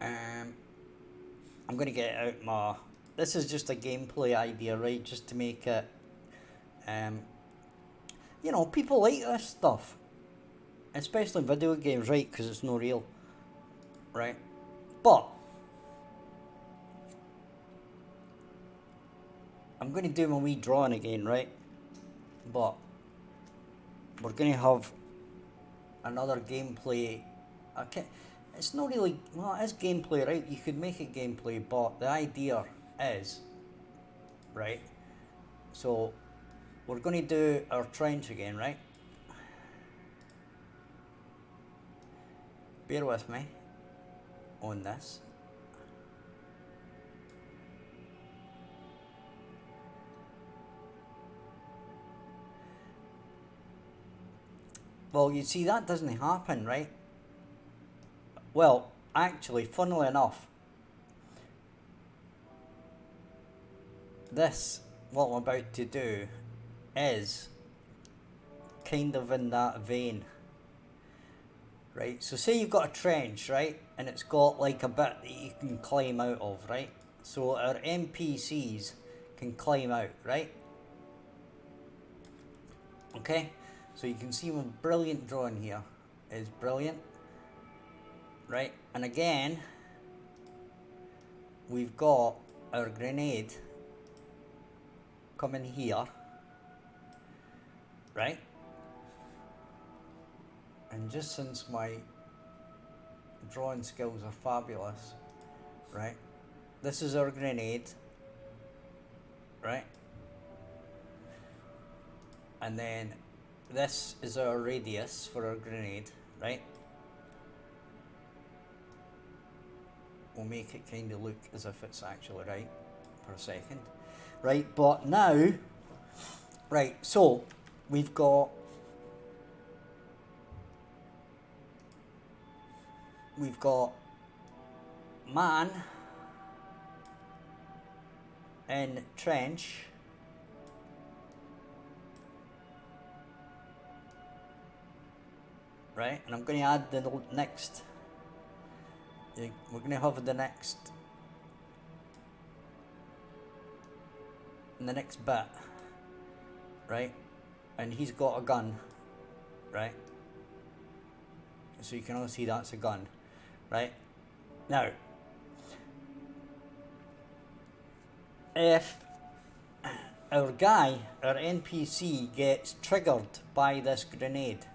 I'm going to get out my, this is just a gameplay idea, right, just to make it, you know, people like this stuff, especially video games, right, because it's no real, right? But I'm going to do my wee drawing again, right? But we're going to have another gameplay. Okay, it's not really, well, it is gameplay, right? You could make it gameplay, but the idea is, right? So we're going to do our trench again, right? Bear with me on this. Well, you see, that doesn't happen, right? Well, actually, funnily enough, this, what I'm about to do, is kind of in that vein. Right, so say you've got a trench, right, and it's got like a bit that you can climb out of, right? So our NPCs can climb out, right? Okay, so you can see my brilliant drawing here is brilliant, right? And again, we've got our grenade coming here, right? And just since my drawing skills are fabulous, right? This is our grenade, right? And then this is our radius for our grenade, right? We'll make it kind of look as if it's actually right for a second, right? But now, right, so we've got man in trench, right? And I'm going to add the next, we're going to have the next bit, right? And he's got a gun, right? So you can all see that's a gun, right? Now, if our guy, our NPC, gets triggered by this grenade,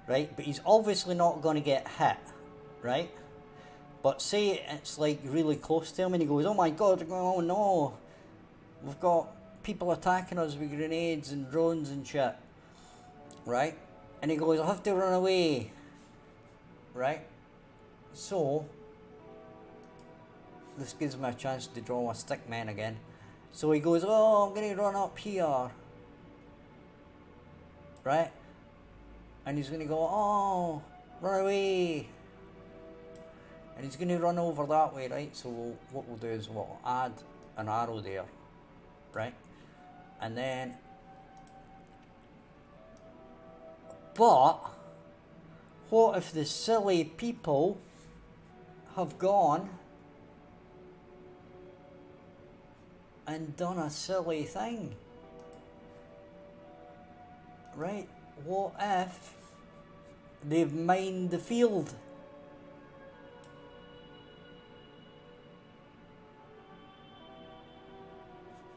right, but he's obviously not going to get hit, right? But say it's like really close to him and he goes, oh my god, oh no, we've got people attacking us with grenades and drones and shit, right? And he goes, I have to run away, right? So this gives me a chance to draw my stick man again. So he goes, oh, I'm going to run up here, right? And he's going to go, oh, run away. And he's going to run over that way, right? So what we'll do is we'll add an arrow there, right? And then, but what if the silly people have gone and done a silly thing, right? What if they've mined the field?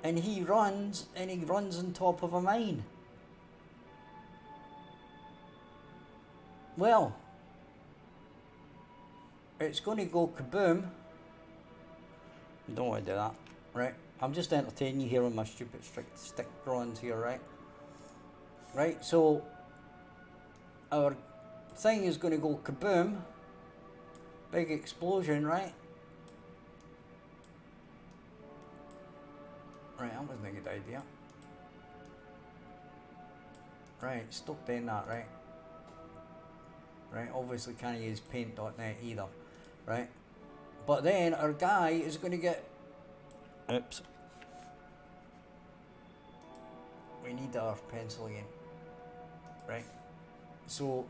and he runs on top of a mine. Well, it's going to go kaboom. Don't want to do that, right? I'm just entertaining you here with my stupid stick drawings here, right? Right, so our thing is going to go kaboom. Big explosion, right? Right, that wasn't a good idea. Right, stop doing that, right? Right, obviously can't use paint.net either, right? But then our guy is going to get... Oops. We need our pencil again, right? So,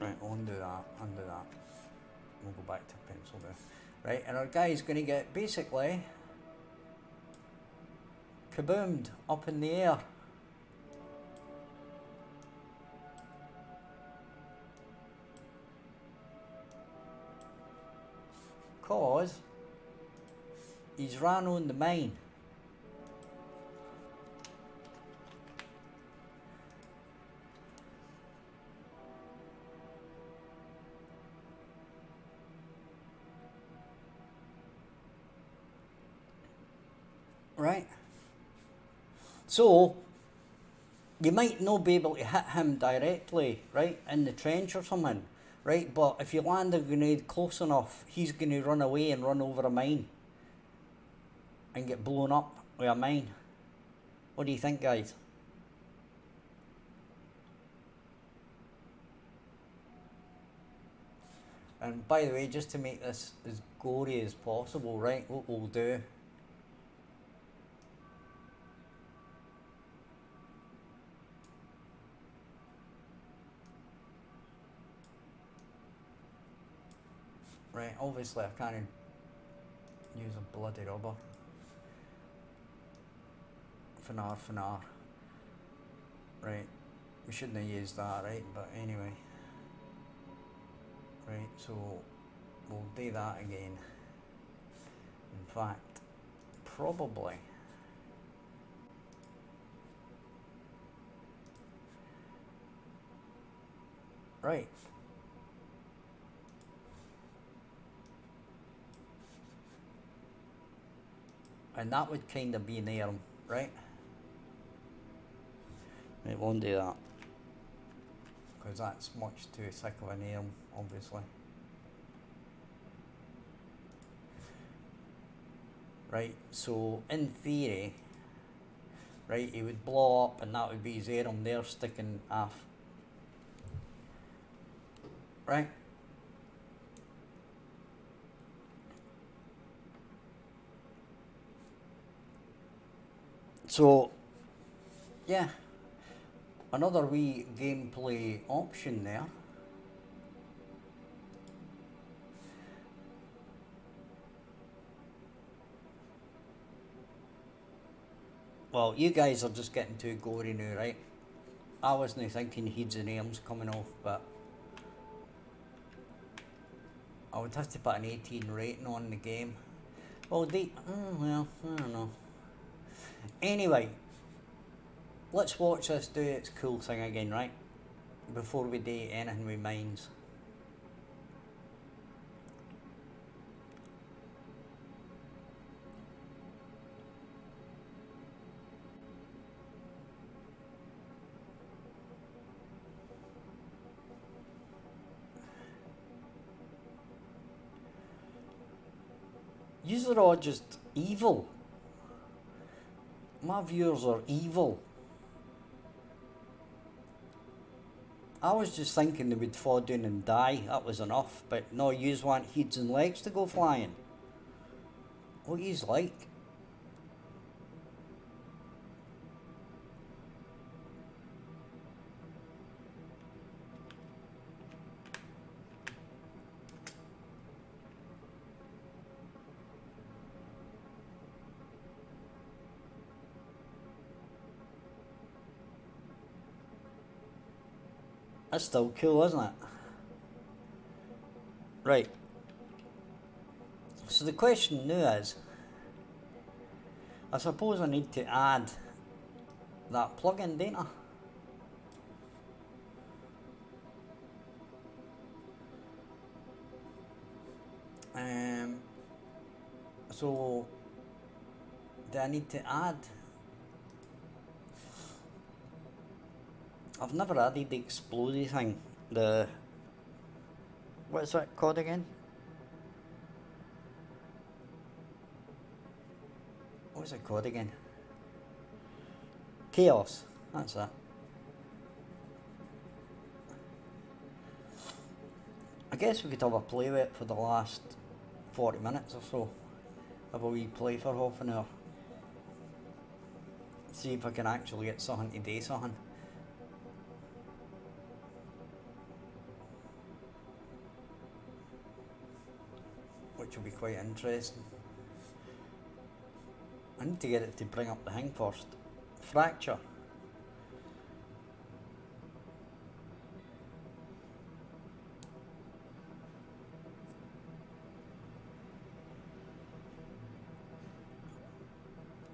right, undo that. We'll go back to pencil now, right? And our guy is going to get basically kaboomed up in the air. Cause he's ran on the mine. Right? So you might not be able to hit him directly, right, in the trench or something. Right, but if you land a grenade close enough, he's going to run away and run over a mine and get blown up with a mine. What do you think, guys? And by the way, just to make this as gory as possible, right, what we'll do... Right, obviously I can't use a bloody rubber. Fanar. Right, we shouldn't have used that, right, but anyway. Right, so we'll do that again. In fact, probably. Right. And that would kind of be near him, right? It won't do that. Because that's much too thick of an arm, obviously. Right, so in theory, right, he would blow up and that would be his arm there sticking off. Right? So, yeah, another wee gameplay option there. Well, you guys are just getting too gory now, right? I wasn't thinking heads and arms coming off, but I would have to put an 18 rating on the game. Well, well, I don't know. Anyway, let's watch this do its cool thing again, right? Before we do anything with mines. Yous are all just evil. My viewers are evil. I was just thinking they would fall down and die, that was enough, but no, yous want heads and legs to go flying. What yous like? That's still cool, isn't it? Right. So the question now is, I suppose I need to add that plugin, don't I? So do I need to add? I've never added the explodey thing. The what is that called again? What's it called again? Chaos. That's it. I guess we could have a play with it for the last 40 minutes or so. Have a wee play for half an hour. See if I can actually get something to do something. Which will be quite interesting. I need to get it to bring up the thing first. Fracture.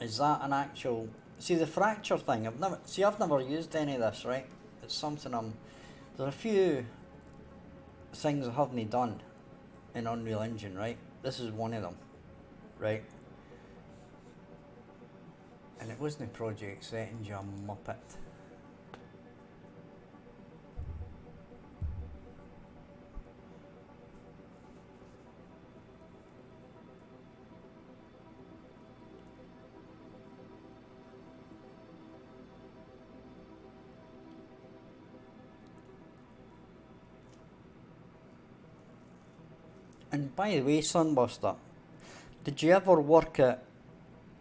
Is that an actual... See the fracture thing, I've never used any of this, right? It's something there's a few things I haven't done in Unreal Engine, right? This is one of them, right? And it wasn't project settings, you muppet. And by the way, Sunbuster, did you ever work at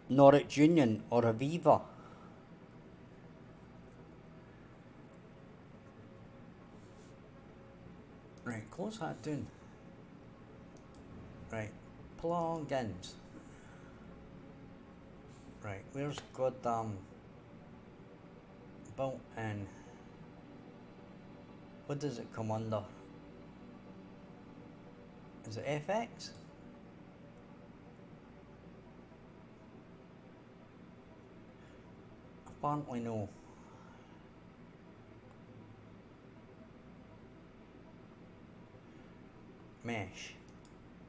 Norwich Union or Aviva? Right, close that down. Right, plugins. Right, where's goddamn built in? What does it come under? Is it FX? Apparently no. Mesh.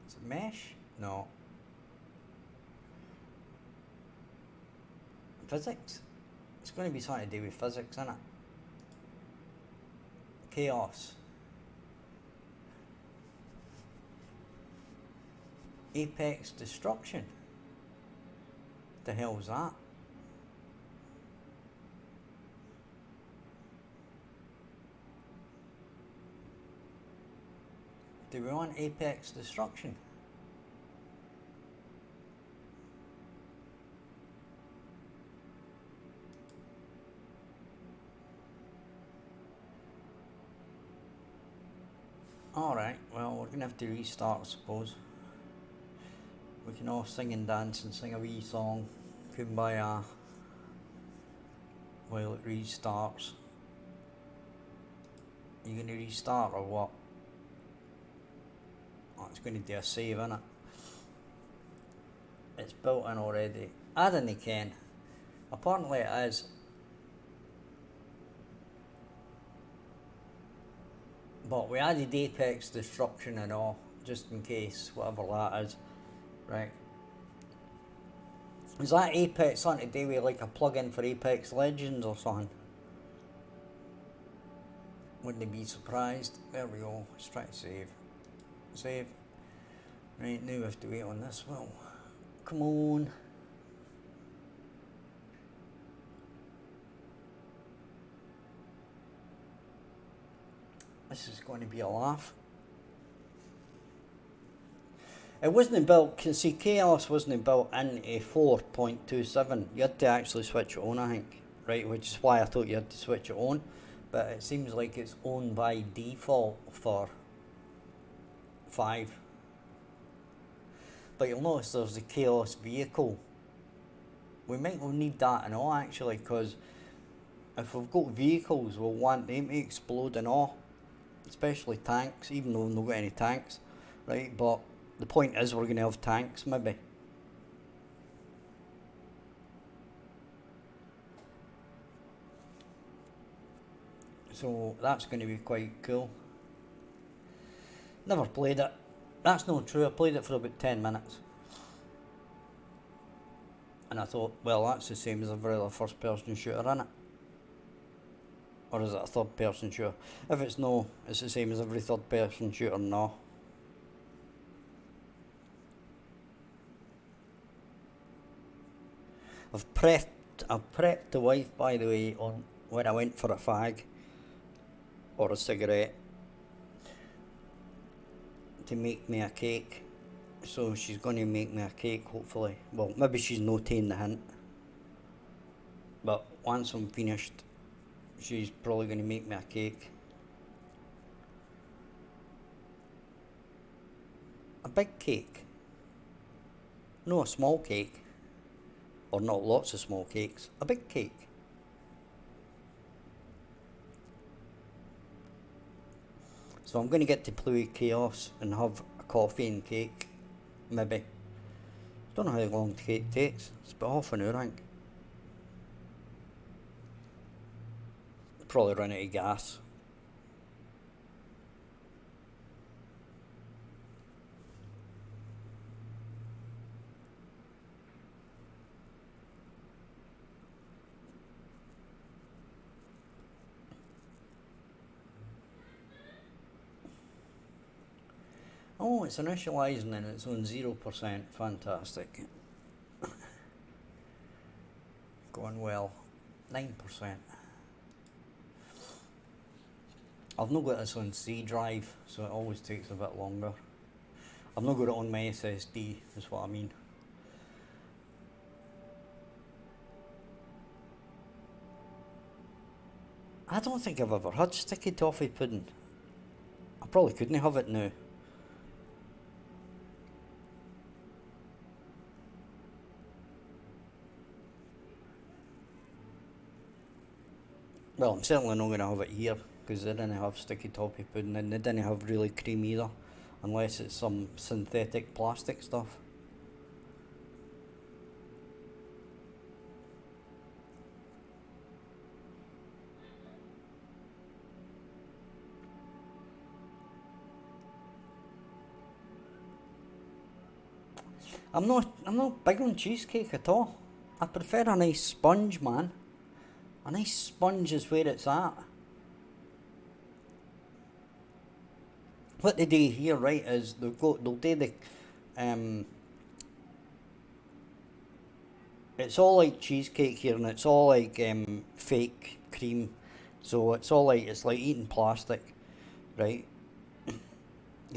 Is it mesh? No. Physics? It's going to be something to do with physics, isn't it? Chaos. Apex Destruction. The hell's that? Do we want Apex Destruction? Alright, well we're going to have to restart I suppose. We can all sing and dance and sing a wee song, Kumbaya, while it restarts. You going to restart or what? Oh, it's going to do a save, isn't it? It's built in already. I didn't ken. Apparently it is. But we added Apex Destruction and all, just in case, whatever that is. Right. Is that Apex something to do with like a plugin for Apex Legends or something? Wouldn't be surprised. There we go. Let's try to save. Save. Right, now we have to wait on this. Well, come on. This is going to be a laugh. It wasn't built, can see Chaos wasn't built into 4.27. You had to actually switch it on, I think. Right, which is why I thought you had to switch it on. But it seems like it's on by default for 5. But you'll notice there's the Chaos vehicle. We might not need that and all actually, because if we've got vehicles we'll want them to explode and all. Especially tanks, even though we've not got any tanks. Right, but the point is we're going to have tanks maybe. So that's going to be quite cool. Never played it. That's not true. I played it for about 10 minutes. And I thought, well, that's the same as every other first person shooter, innit? Or is it a third person shooter? If it's no, it's the same as every third person shooter, no. I've prepped the wife, by the way, on when I went for a fag or a cigarette to make me a cake. So she's going to make me a cake, hopefully. Well, maybe she's not taking the hint. But once I'm finished, she's probably going to make me a cake. A big cake. No, a small cake. Or not lots of small cakes. A big cake. So I'm going to get to play Chaos and have a coffee and cake. Maybe. Don't know how long the cake takes. It's about half an hour, I think. Probably run out of gas. Oh, it's initialising and it's on 0%. Fantastic. Going well. 9%. I've not got this on C drive, so it always takes a bit longer. I've not got it on my SSD, is what I mean. I don't think I've ever had sticky toffee pudding. I probably couldn't have it now. Well, I'm certainly not going to have it here, because they didn't have sticky toffee pudding and they didn't have really cream either, unless it's some synthetic plastic stuff. I'm not big on cheesecake at all. I prefer a nice sponge, man. A nice sponge is where it's at. What they do here, right, is they'll do the it's all like cheesecake here, and it's all like fake cream, so it's like eating plastic, right?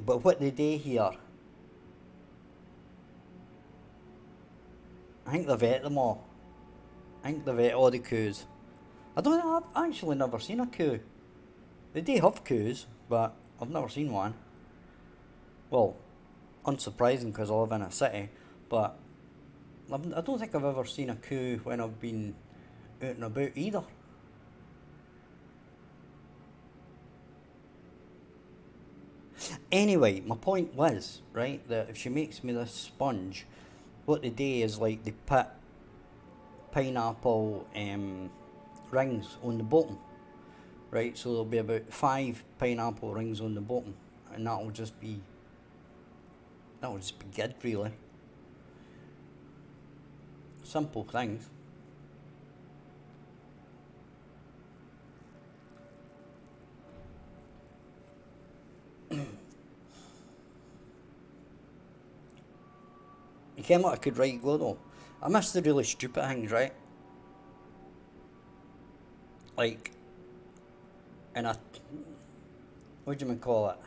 But what they do here, I think they've ate them all. I think they've ate all the coos. I've actually never seen a coo. They do have coos, but I've never seen one. Well, unsurprising because I live in a city, but I don't think I've ever seen a coo when I've been out and about either. Anyway, my point was, right, that if she makes me this sponge, what they do is like they put pineapple rings on the bottom, right? So there'll be about 5 pineapple rings on the bottom, and that'll just be good, really. Simple things. You came what I could write go though. I miss the really stupid things, right? Like, in a, what do you call it?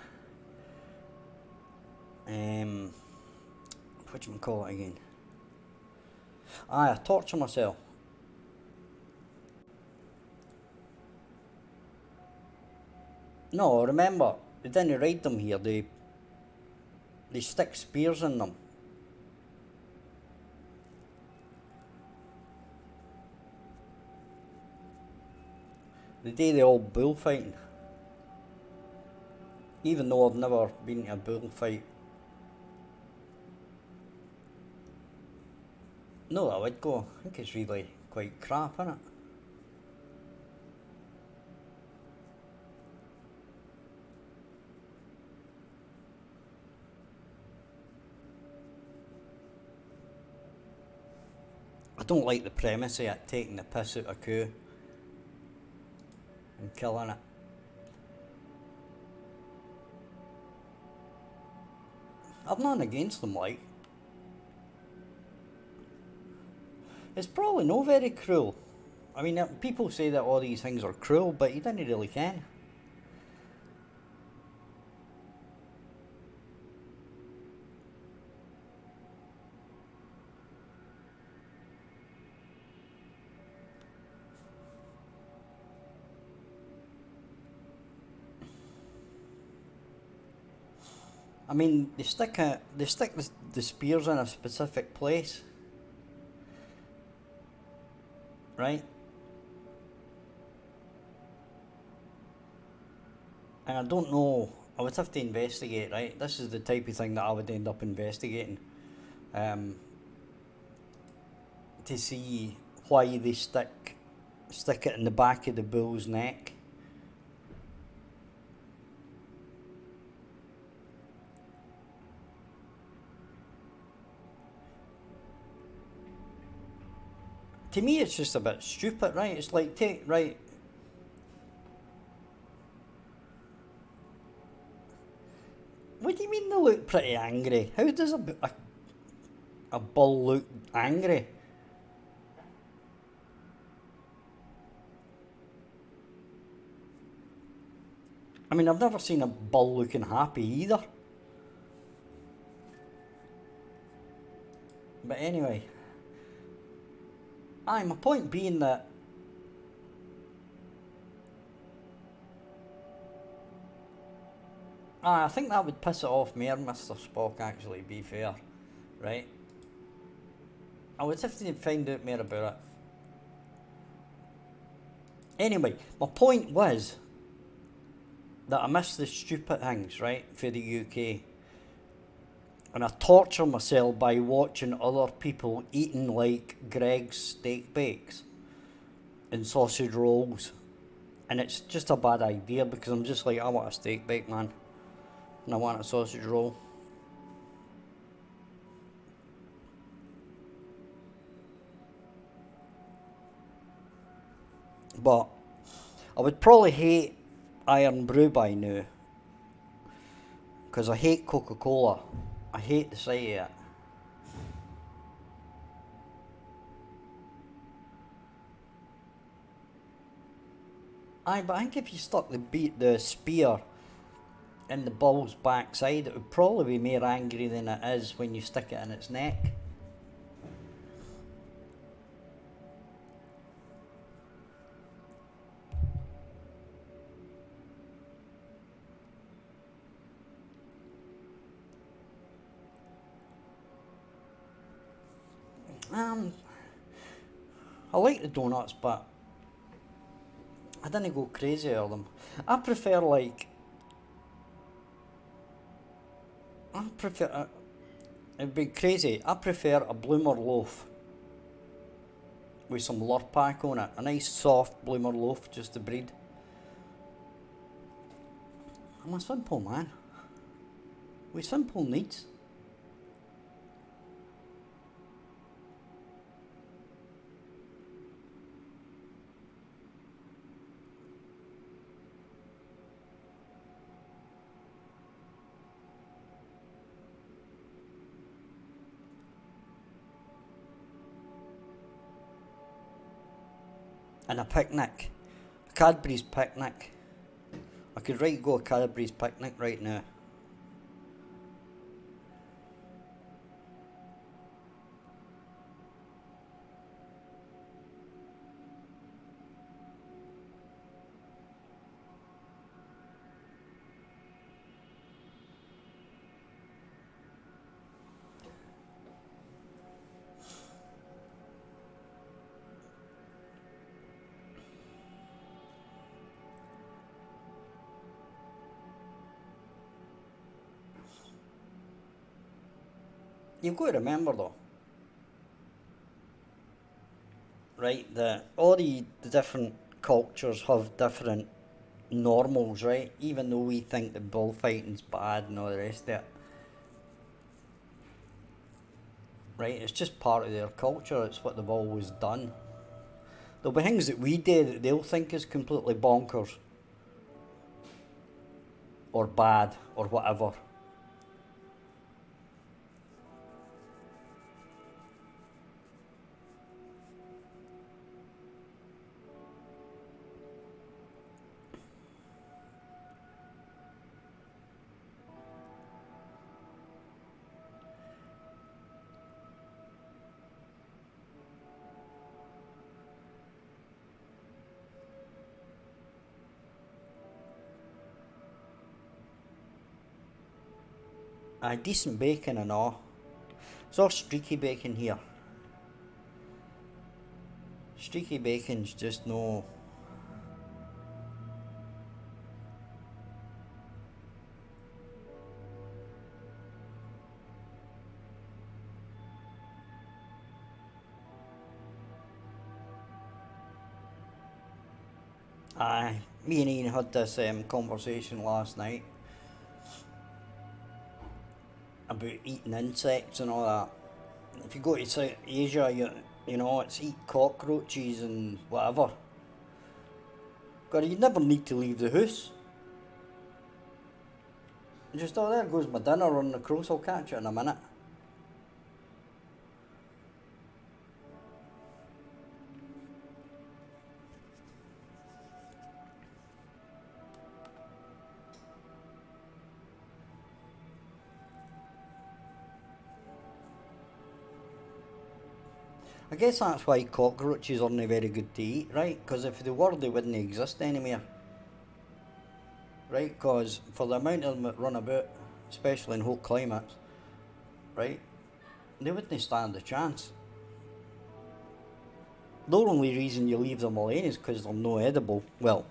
What do you call it again? I torture myself. No, remember, they didn't ride them here, they stick spears in them. The day they all bullfighting. Even though I've never been to a bullfight. No, I would go. I think it's really quite crap, isn't it? I don't like the premise of it, taking the piss out of a coup and killing it. I've nothing against them, like. It's probably no very cruel. I mean, people say that all these things are cruel, but you didn't really can. I mean, they stick the spears in a specific place, right? And I don't know. I would have to investigate, right? This is the type of thing that I would end up investigating, um, to see why they stick it in the back of the bull's neck. To me, it's just a bit stupid, right? It's like, right. What do you mean they look pretty angry? How does a bull look angry? I mean, I've never seen a bull looking happy either. But anyway, my point being that I think that would piss it off more, Mr. Spock, actually, be fair. Right? I would have to find out more about it. Anyway, my point was that I miss the stupid things, right, for the UK. And I torture myself by watching other people eating like Greg's steak bakes and sausage rolls. And it's just a bad idea because I'm just like, I want a steak bake, man. And I want a sausage roll. But I would probably hate Iron Brew by now. Because I hate Coca-Cola. I hate the sight of it. But I think if you stuck the spear in the bull's backside, it would probably be more angry than it is when you stick it in its neck. I like the donuts, but I didn't go crazy over them. I prefer it'd be crazy. I prefer a bloomer loaf with some Lurpak on it. A nice soft bloomer loaf just to breed. I'm a simple man. With simple needs. And a picnic. A Cadbury's picnic. I could go a Cadbury's picnic right now. You've got to remember though, right, that all the different cultures have different normals, right? Even though we think that bullfighting's bad and all the rest of it. right? It's just part of their culture. It's what they've always done. There'll be things that we do that they'll think is completely bonkers or bad or whatever. Decent bacon and all. It's all streaky bacon here. Streaky bacon's just no... Aye, me and Ian had this conversation last night about eating insects and all that. If you go to South Asia, you know, it's eat cockroaches and whatever. God, you never need to leave the house. Just, oh, there goes my dinner on the cross, I'll catch it in a minute. I guess that's why cockroaches aren't very good to eat, right? Because if they were, they wouldn't exist anymore. Right? Because for the amount of them that run about, especially in hot climates, right, they wouldn't stand a chance. The only reason you leave them alone is because they're no edible. Well,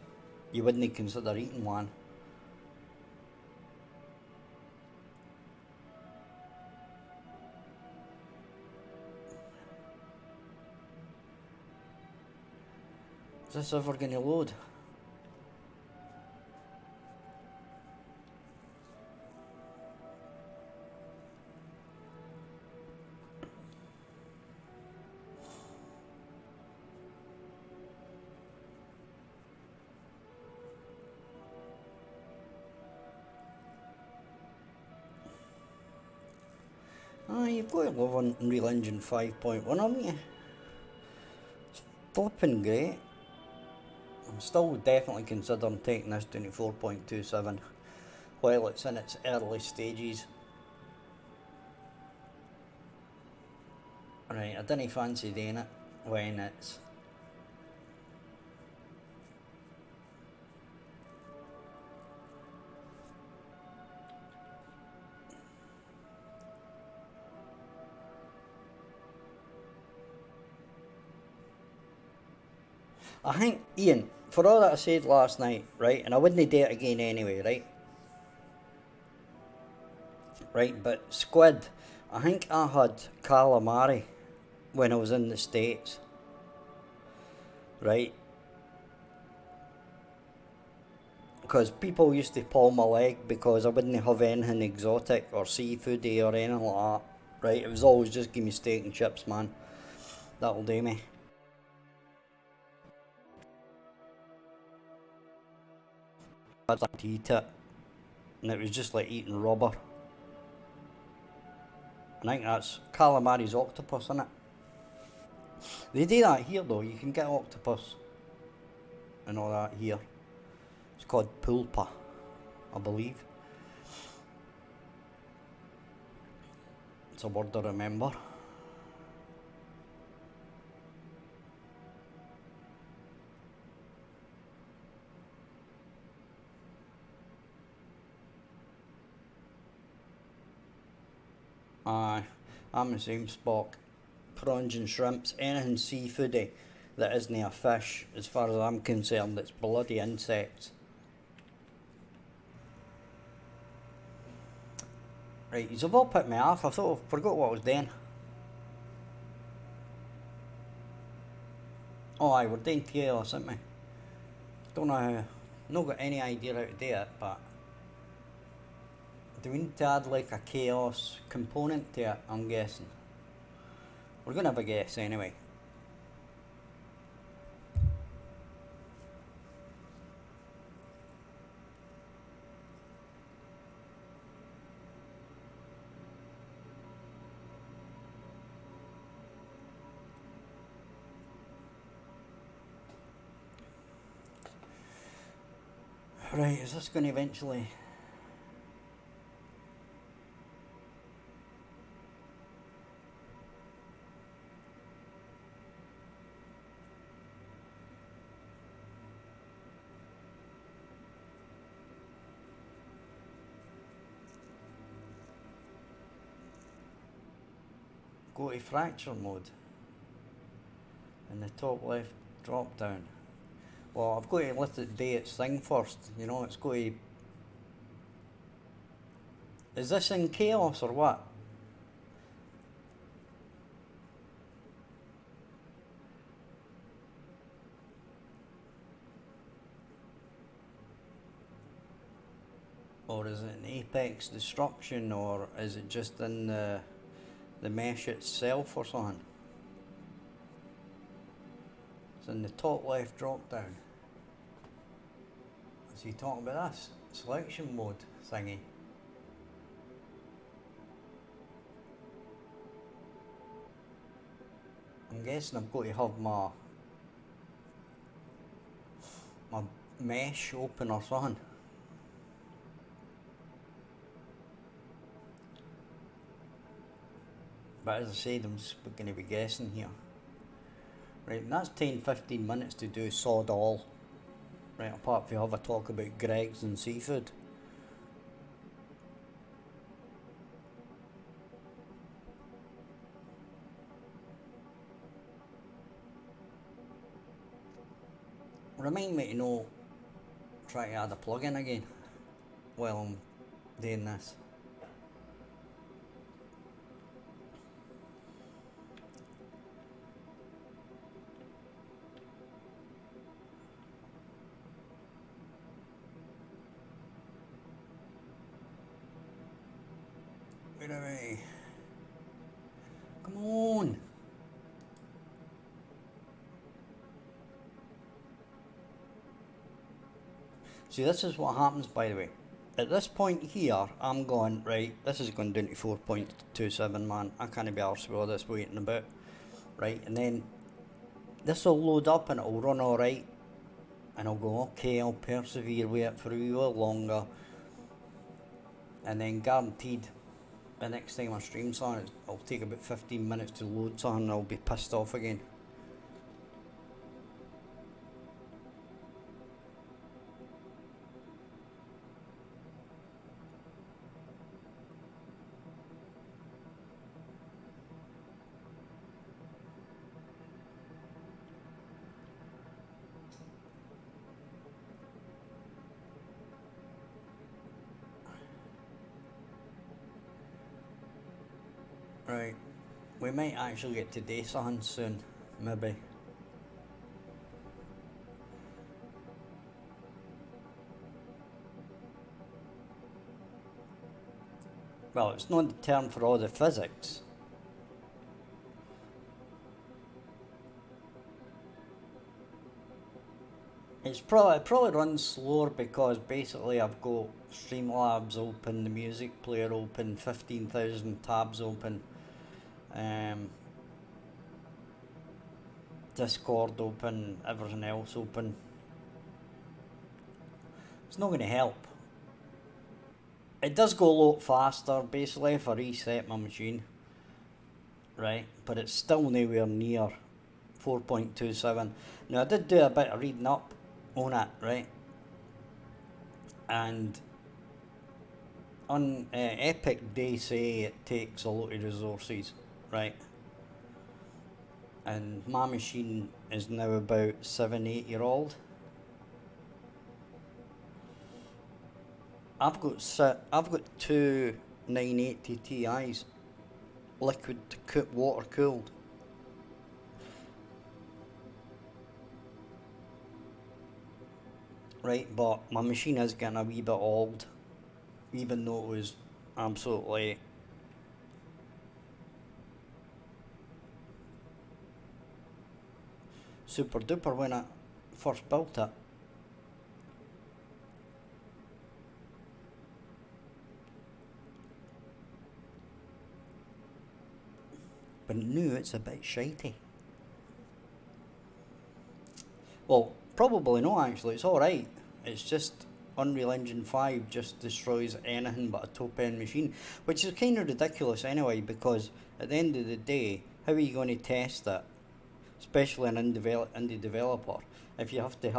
you wouldn't consider eating one. Is this ever going to load? You've got to love Unreal Engine 5.1, haven't you? It's flipping great. I'm still definitely considering taking this down to 4.27 while it's in its early stages. Right, I didn't fancy doing it when it's... I think, Ian, for all that I said last night, right, and I wouldn't do it again anyway, right? Right, but squid, I think I had calamari when I was in the States, right? Because people used to pull my leg because I wouldn't have anything exotic or seafoody or anything like that, right? It was always just give me steak and chips, man. That'll do me. I'd like to eat it, and it was just like eating rubber. I think that's calamari's octopus, isn't it? They do that here though, you can get octopus and all that here. It's called pulpa, I believe. It's a word I remember. Aye, I'm the same, Spock. Prawns and shrimps, anything seafoody that isn't a fish, as far as I'm concerned, it's bloody insects. Right, you've all put me off. I forgot what I was doing. Oh, aye, we're doing TLS, aren't we? Don't know how, not got any idea how to do it, but do we need to add like a chaos component to it, I'm guessing? We're going to have a guess anyway. Right, is this going to eventually... go to fracture mode in the top left drop down? Well, I've got to let it do its thing first, you know, it's got to... Is this in chaos or what? Or is it an apex destruction, or is it just in the mesh itself or something? It's in the top left drop down. Is he talking about this selection mode thingy? I'm guessing I've got to have my mesh open or something. But as I said, I'm just going to be guessing here. Right, and that's 10-15 minutes to do sod all. Right, apart from have a talk about Greggs and seafood. Remind me to know, try to add a plug-in again while I'm doing this. Where are we? Come on! See, this is what happens, by the way. At this point here, I'm going, right, this is going down to 4.27, man. I can't be arsed with all this waiting about. Right, and then this will load up and it'll run alright. And I'll go, okay, I'll persevere, wait for a wee while longer. And then guaranteed, the next time I stream something, it'll take about 15 minutes to load something and I'll be pissed off again. Right, we might actually get to do something soon, maybe. Well, it's not the term for all the physics. It probably runs slower because basically I've got Streamlabs open, the music player open, 15,000 tabs open. Discord open, everything else open. It's not going to help. It does go a lot faster basically if I reset my machine, right, but it's still nowhere near 4.27. Now I did do a bit of reading up on it, right, and on Epic they say it takes a lot of resources, right, and my machine is now about 7-8 year old. I've got two 980 Ti's, liquid water cooled. Right, but my machine is getting a wee bit old, even though it was absolutely super duper when I first built it. But now it's a bit shitey. Well, probably not actually, it's alright. It's just Unreal Engine 5 just destroys anything but a top end machine, which is kind of ridiculous anyway, because at the end of the day, how are you going to test it, especially an indie developer, if you have to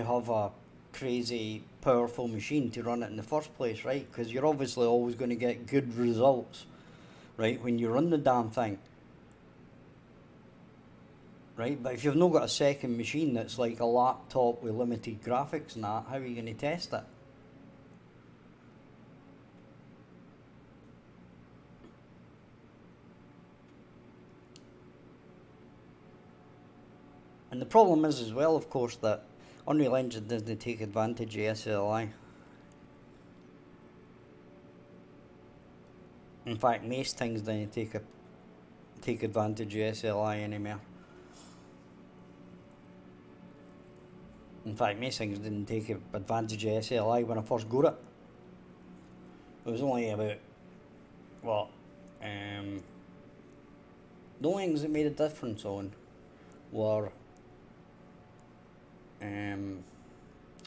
have a crazy powerful machine to run it in the first place, right? Because you're obviously always going to get good results, right, when you run the damn thing, right? But if you've not got a second machine that's like a laptop with limited graphics and that, how are you going to test it? And the problem is as well, of course, that Unreal Engine doesn't take advantage of SLI. In fact, most things don't take advantage of SLI anymore. In fact, most things didn't take advantage of SLI when I first got it. It was only about, what, the only things that made a difference on were,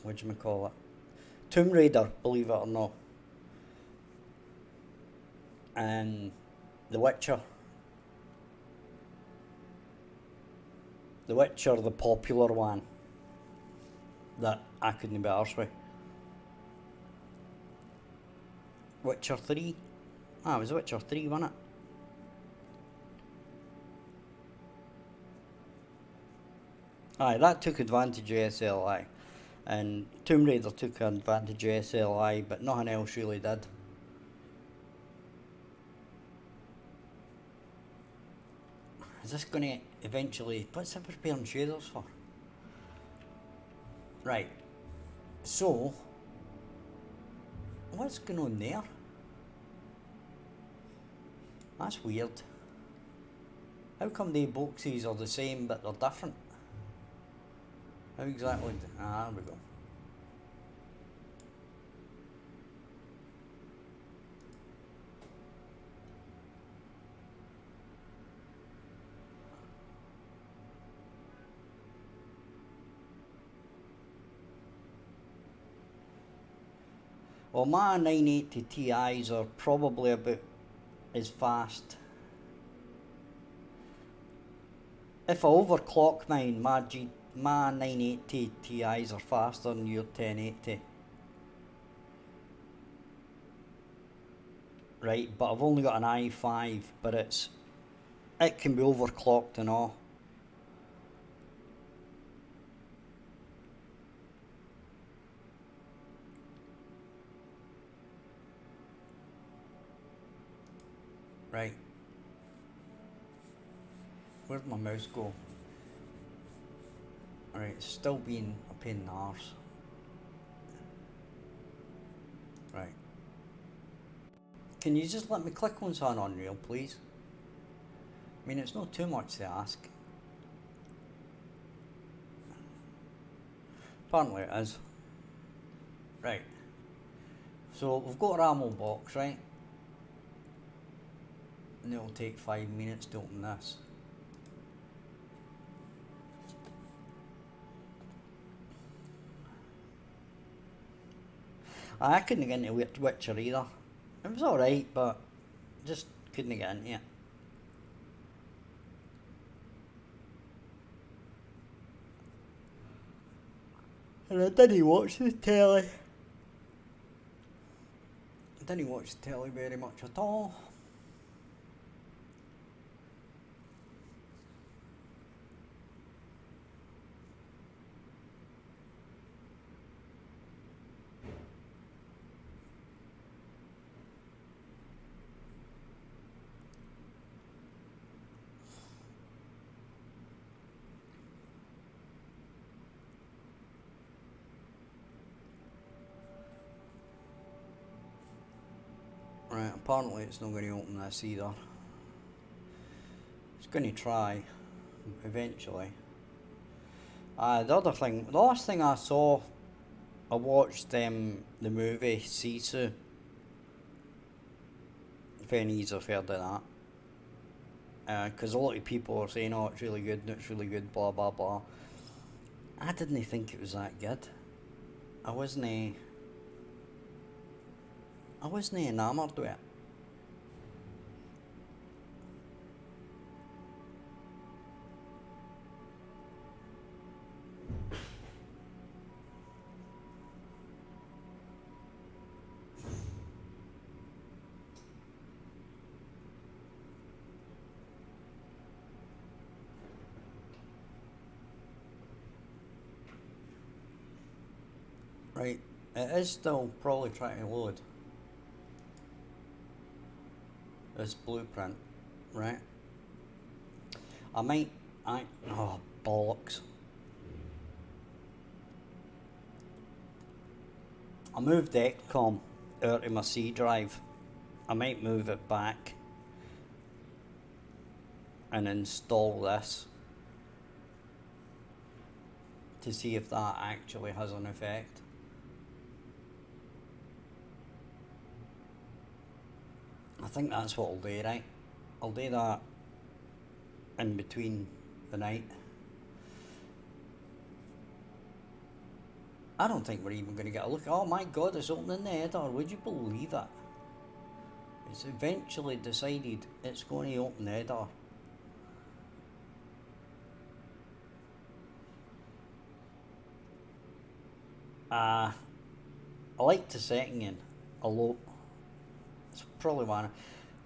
whatchamacallit, Tomb Raider, believe it or not, and The Witcher. The Witcher, the popular one, that I couldn't be arsed with. Witcher 3? Ah, it was Witcher 3, wasn't it? Aye, that took advantage of SLI. And Tomb Raider took advantage of SLI, but nothing else really did. Is this going to eventually... What's it preparing shaders for? Right. So, what's going on there? That's weird. How come the boxes are the same but they're different? How exactly? Ah, there we go. Well, my 980 Ti's are probably about as fast. If I overclock mine, my 980 Ti's are faster than your 1080. Right, but I've only got an i5, but it can be overclocked and all. Right. Where'd my mouse go? Alright, it's still being a pain in the arse. Right. Can you just let me click on something on Unreal, please? I mean, it's not too much to ask. Apparently it is. Right. So we've got our ammo box, right? And it'll take 5 minutes to open this. I couldn't get into Witcher either. It was alright, but just couldn't get into it. And I didn't watch the telly. I didn't watch the telly very much at all. Right, apparently it's not going to open this either. It's going to try, eventually. The last thing I saw, I watched the movie Sisu. If any of you have heard of that. Because a lot of people are saying, oh, it's really good, blah, blah, blah. I didn't think it was that good. I wasn't enamoured with it. Right, it is still probably trying to load this blueprint, right? Oh bollocks. I moved XCOM out of my C drive. I might move it back and install this to see if that actually has an effect. I think that's what I'll do, right? I'll do that in between the night. I don't think we're even going to get a look. Oh my god, it's opening the header. Would you believe it? It's eventually decided it's going to open the header. I like the setting in a lot. It's probably one.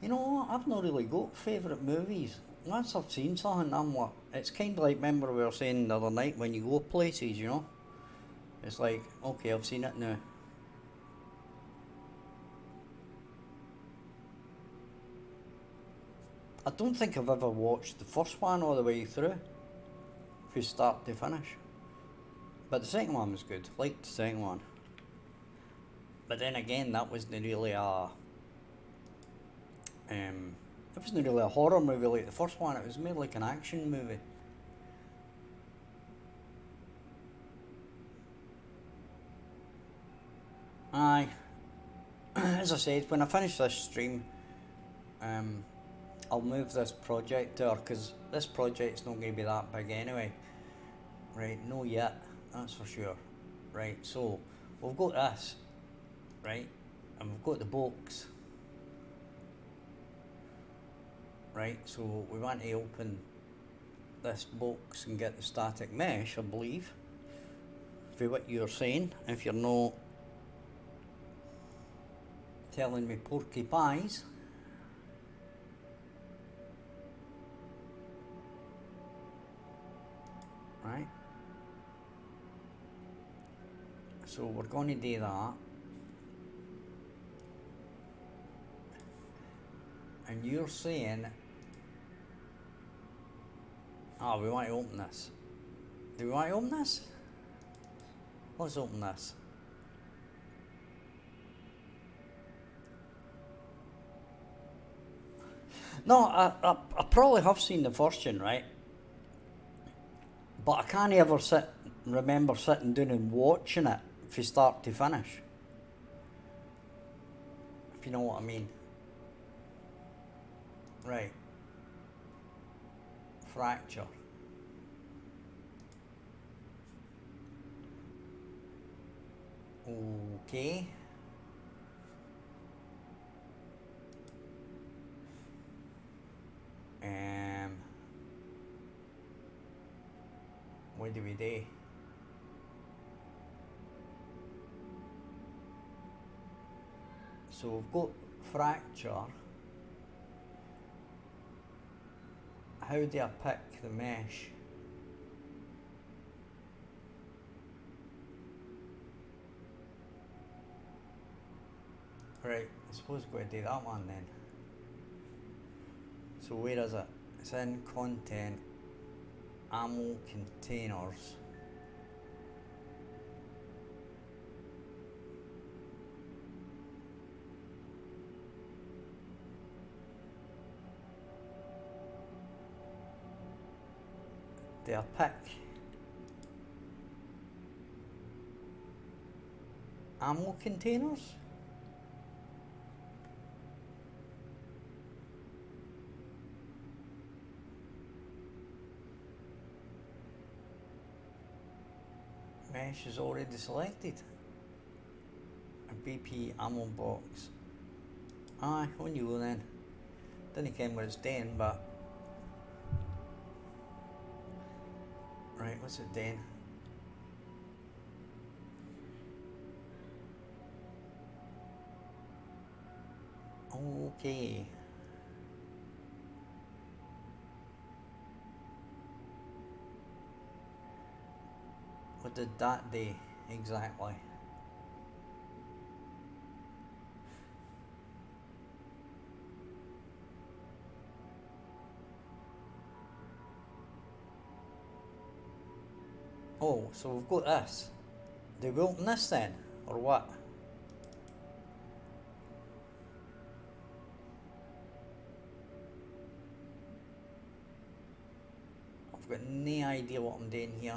You know, I've not really got favourite movies. Once I've seen something, I'm like, it's kind of like, remember we were saying the other night, when you go places, you know? It's like, okay, I've seen it now. I don't think I've ever watched the first one all the way through, from start to finish. But the second one was good. Liked the second one. But then again, that wasn't really a it wasn't really a horror movie like the first one. It was more like an action movie. Aye. As I said, when I finish this stream, I'll move this project to her, because this project's not going to be that big anyway. Right, no yet, that's for sure. Right, so we've got this, right, and we've got the box. Right, so we want to open this box and get the static mesh, I believe, for what you're saying, if you're not telling me porky pies. Right, so we're going to do that, and you're saying, oh, we want to open this. Do we want to open this? Let's open this. No, I probably have seen the first one, right? But I can't ever remember sitting down and watching it from start to finish. If you know what I mean. Right. Fracture. Okay. What do we do? So we've got fracture. How do I pick the mesh? Right, I suppose we've got to do that one then. So where is it? It's in content, ammo containers. do a pick. Ammo containers. Mesh is already selected. A BP ammo box. Aye, on you go then. Didn't care what it's doing, but right, what's it doing? Okay. What did that do exactly? Oh, so we've got this. Do we open this then, or what? I've got no idea what I'm doing here.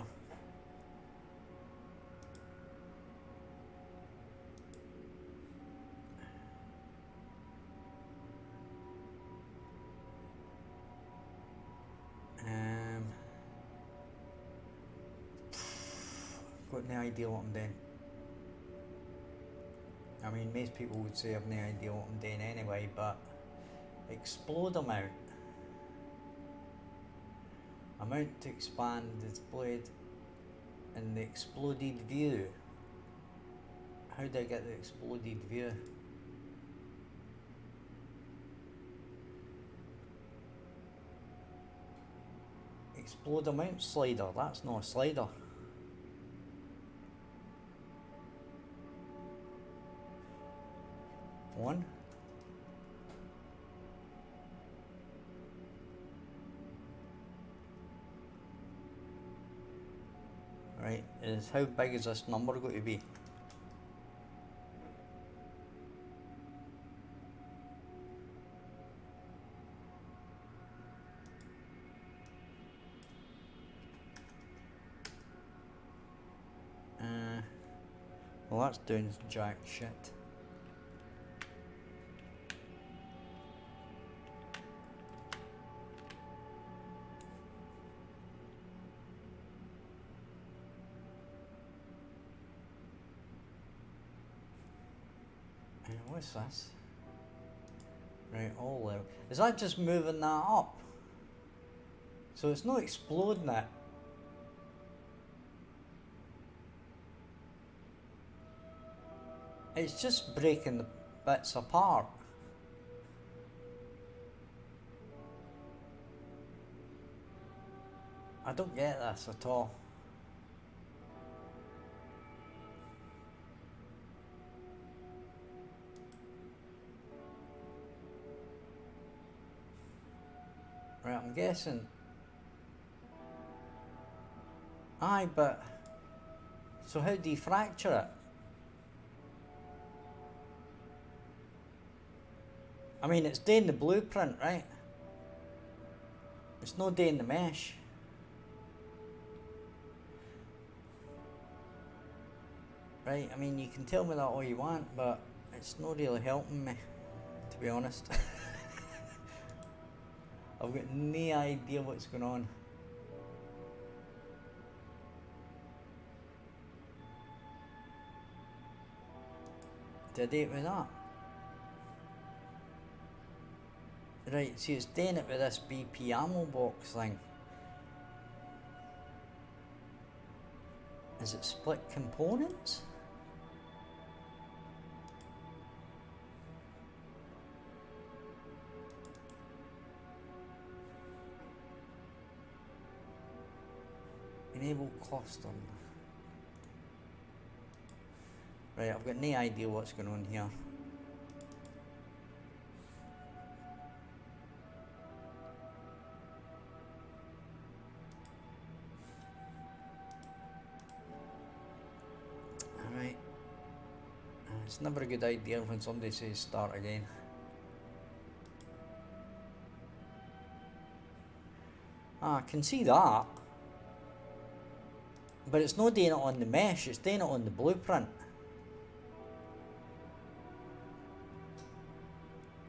Got no idea what I'm doing. I mean, most people would say I've no idea what I'm doing anyway, but explode amount. Amount to expand displayed in the exploded view. How do I get the exploded view? Explode amount slider, that's not a slider. One. Right, is how big is this number going to be? Well, that's doing jack shit. What's this? Right, all level. Is that just moving that up? So it's not exploding it. It's just breaking the bits apart. I don't get this at all. Right, I'm guessing. Aye, but so how do you fracture it? I mean, it's doing the blueprint, right? It's not doing the mesh. Right, I mean, you can tell me that all you want, but it's not really helping me, to be honest. I've got no idea what's going on. Did I do it with that? Right, see, it's doing it with this BP ammo box thing. Is it split components? Enable clustering. Right, I've got no idea what's going on here. Alright. It's never a good idea when somebody says start again. Ah, I can see that. But it's not doing it on the mesh, it's doing it on the blueprint.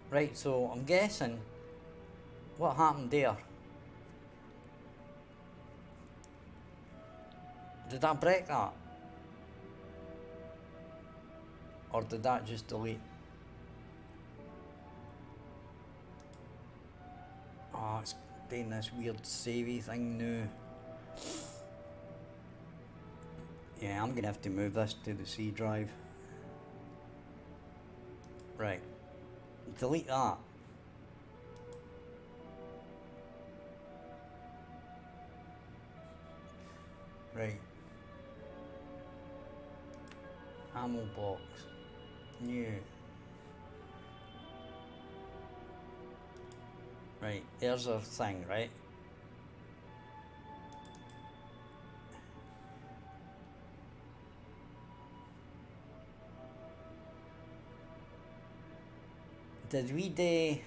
Right, so I'm guessing what happened there. Did I break that? Or did that just delete? Oh, it's doing this weird savey thing now. Yeah, I'm gonna have to move this to the C drive. Right. Delete that. Right. Ammo box. New. Right, there's our thing, right? Did we do...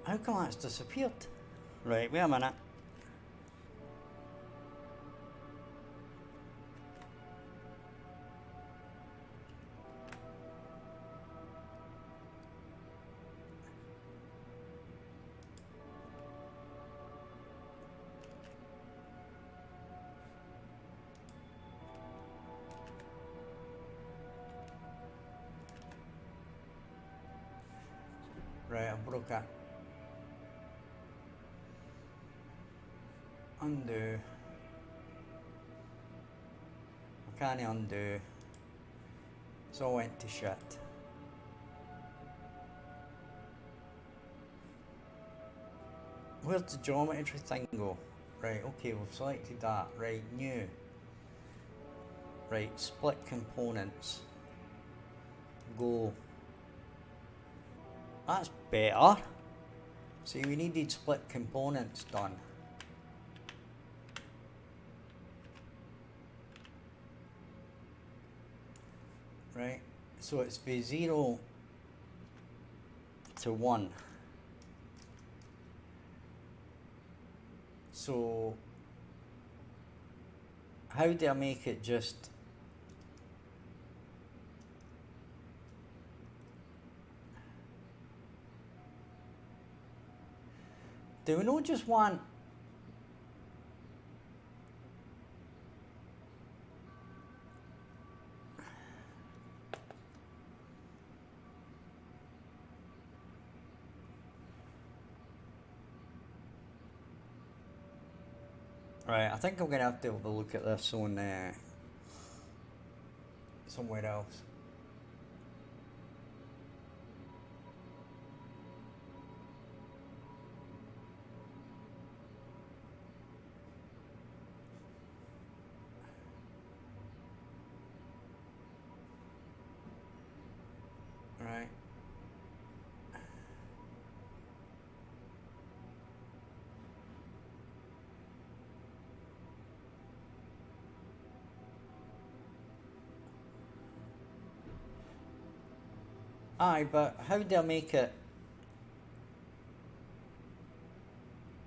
How come that's disappeared? Right, wait a minute. Right, I broke it. Undo. I can't undo. It's all went to shit. Where'd the geometry thing go? Right, okay, we've selected that. Right, new. Right, split components. Go. That's better. See, we needed split components done. Right, so it's v 0 to 1. So how do I make it just do we not just want right, I think I'm gonna have to have a look at this on somewhere else. Right. Aye, but how do I make it?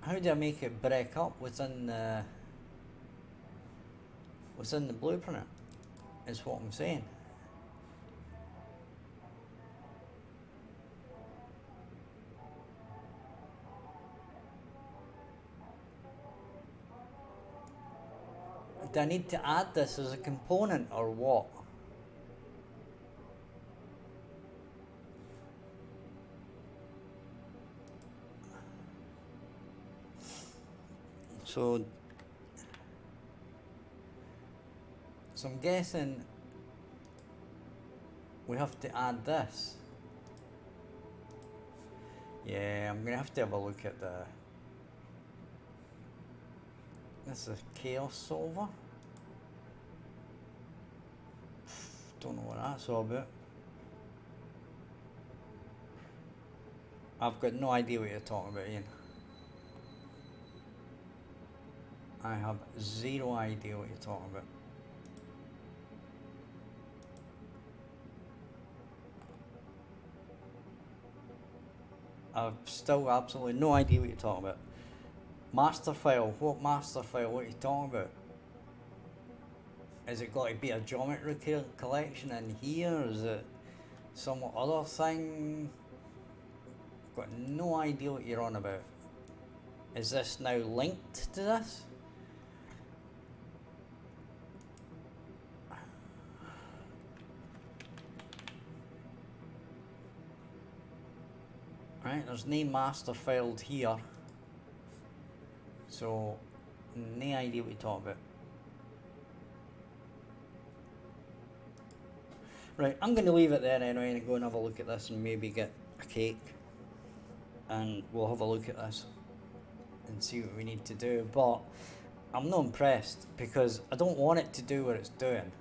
How do I make it break up within the blueprint? Is what I'm saying. Do I need to add this as a component or what? So I'm guessing we have to add this. Yeah, I'm gonna have to have a look at the... This is Chaos Solver. Don't know what that's all about. I've got no idea what you're talking about, Ian. I have zero idea what you're talking about. I've still absolutely no idea what you're talking about. Master file? What master file? What are you talking about? Is it got to be a geometry collection in here? Is it some other thing? I've got no idea what you're on about. Is this now linked to this? Right, there's no master filed here. So, no idea what you're talking about. Right, I'm going to leave it there anyway and go and have a look at this and maybe get a cake. And we'll have a look at this and see what we need to do. But I'm not impressed because I don't want it to do what it's doing.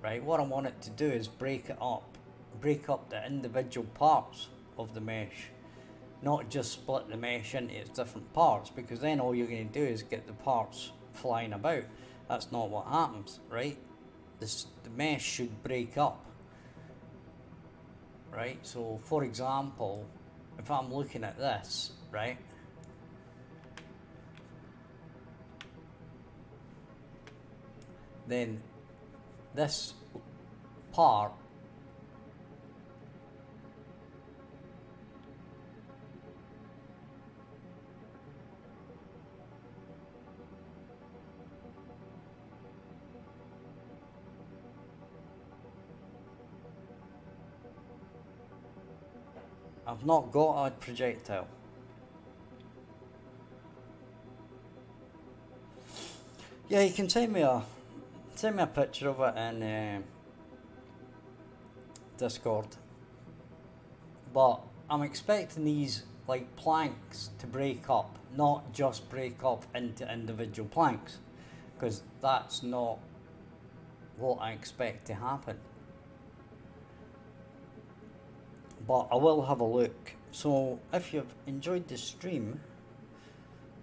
Right, what I want it to do is break it up. Break up the individual parts of the mesh. Not just split the mesh into its different parts, because then all you're going to do is get the parts flying about. That's not what happens, right? The mesh should break up, right? So for example, if I'm looking at this, right, then this part I've not got a projectile. Yeah, you can send me a picture of it in Discord. But I'm expecting these like planks to break up, not just break up into individual planks, because that's not what I expect to happen. But I will have a look. So if you've enjoyed the stream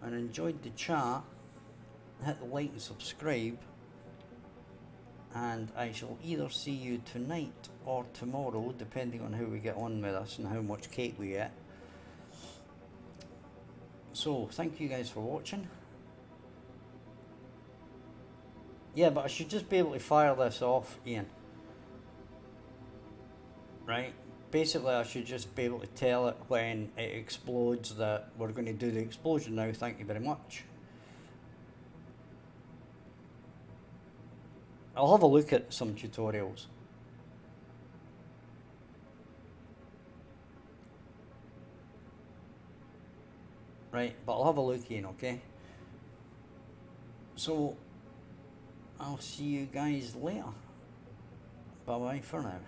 and enjoyed the chat, hit the like and subscribe, and I shall either see you tonight or tomorrow, depending on how we get on with this and how much cake we get. So thank you guys for watching. Yeah, but I should just be able to fire this off, Ian. Right? Basically, I should just be able to tell it when it explodes that we're going to do the explosion now. Thank you very much. I'll have a look at some tutorials. Right, but I'll have a look in, okay? So, I'll see you guys later. Bye bye for now.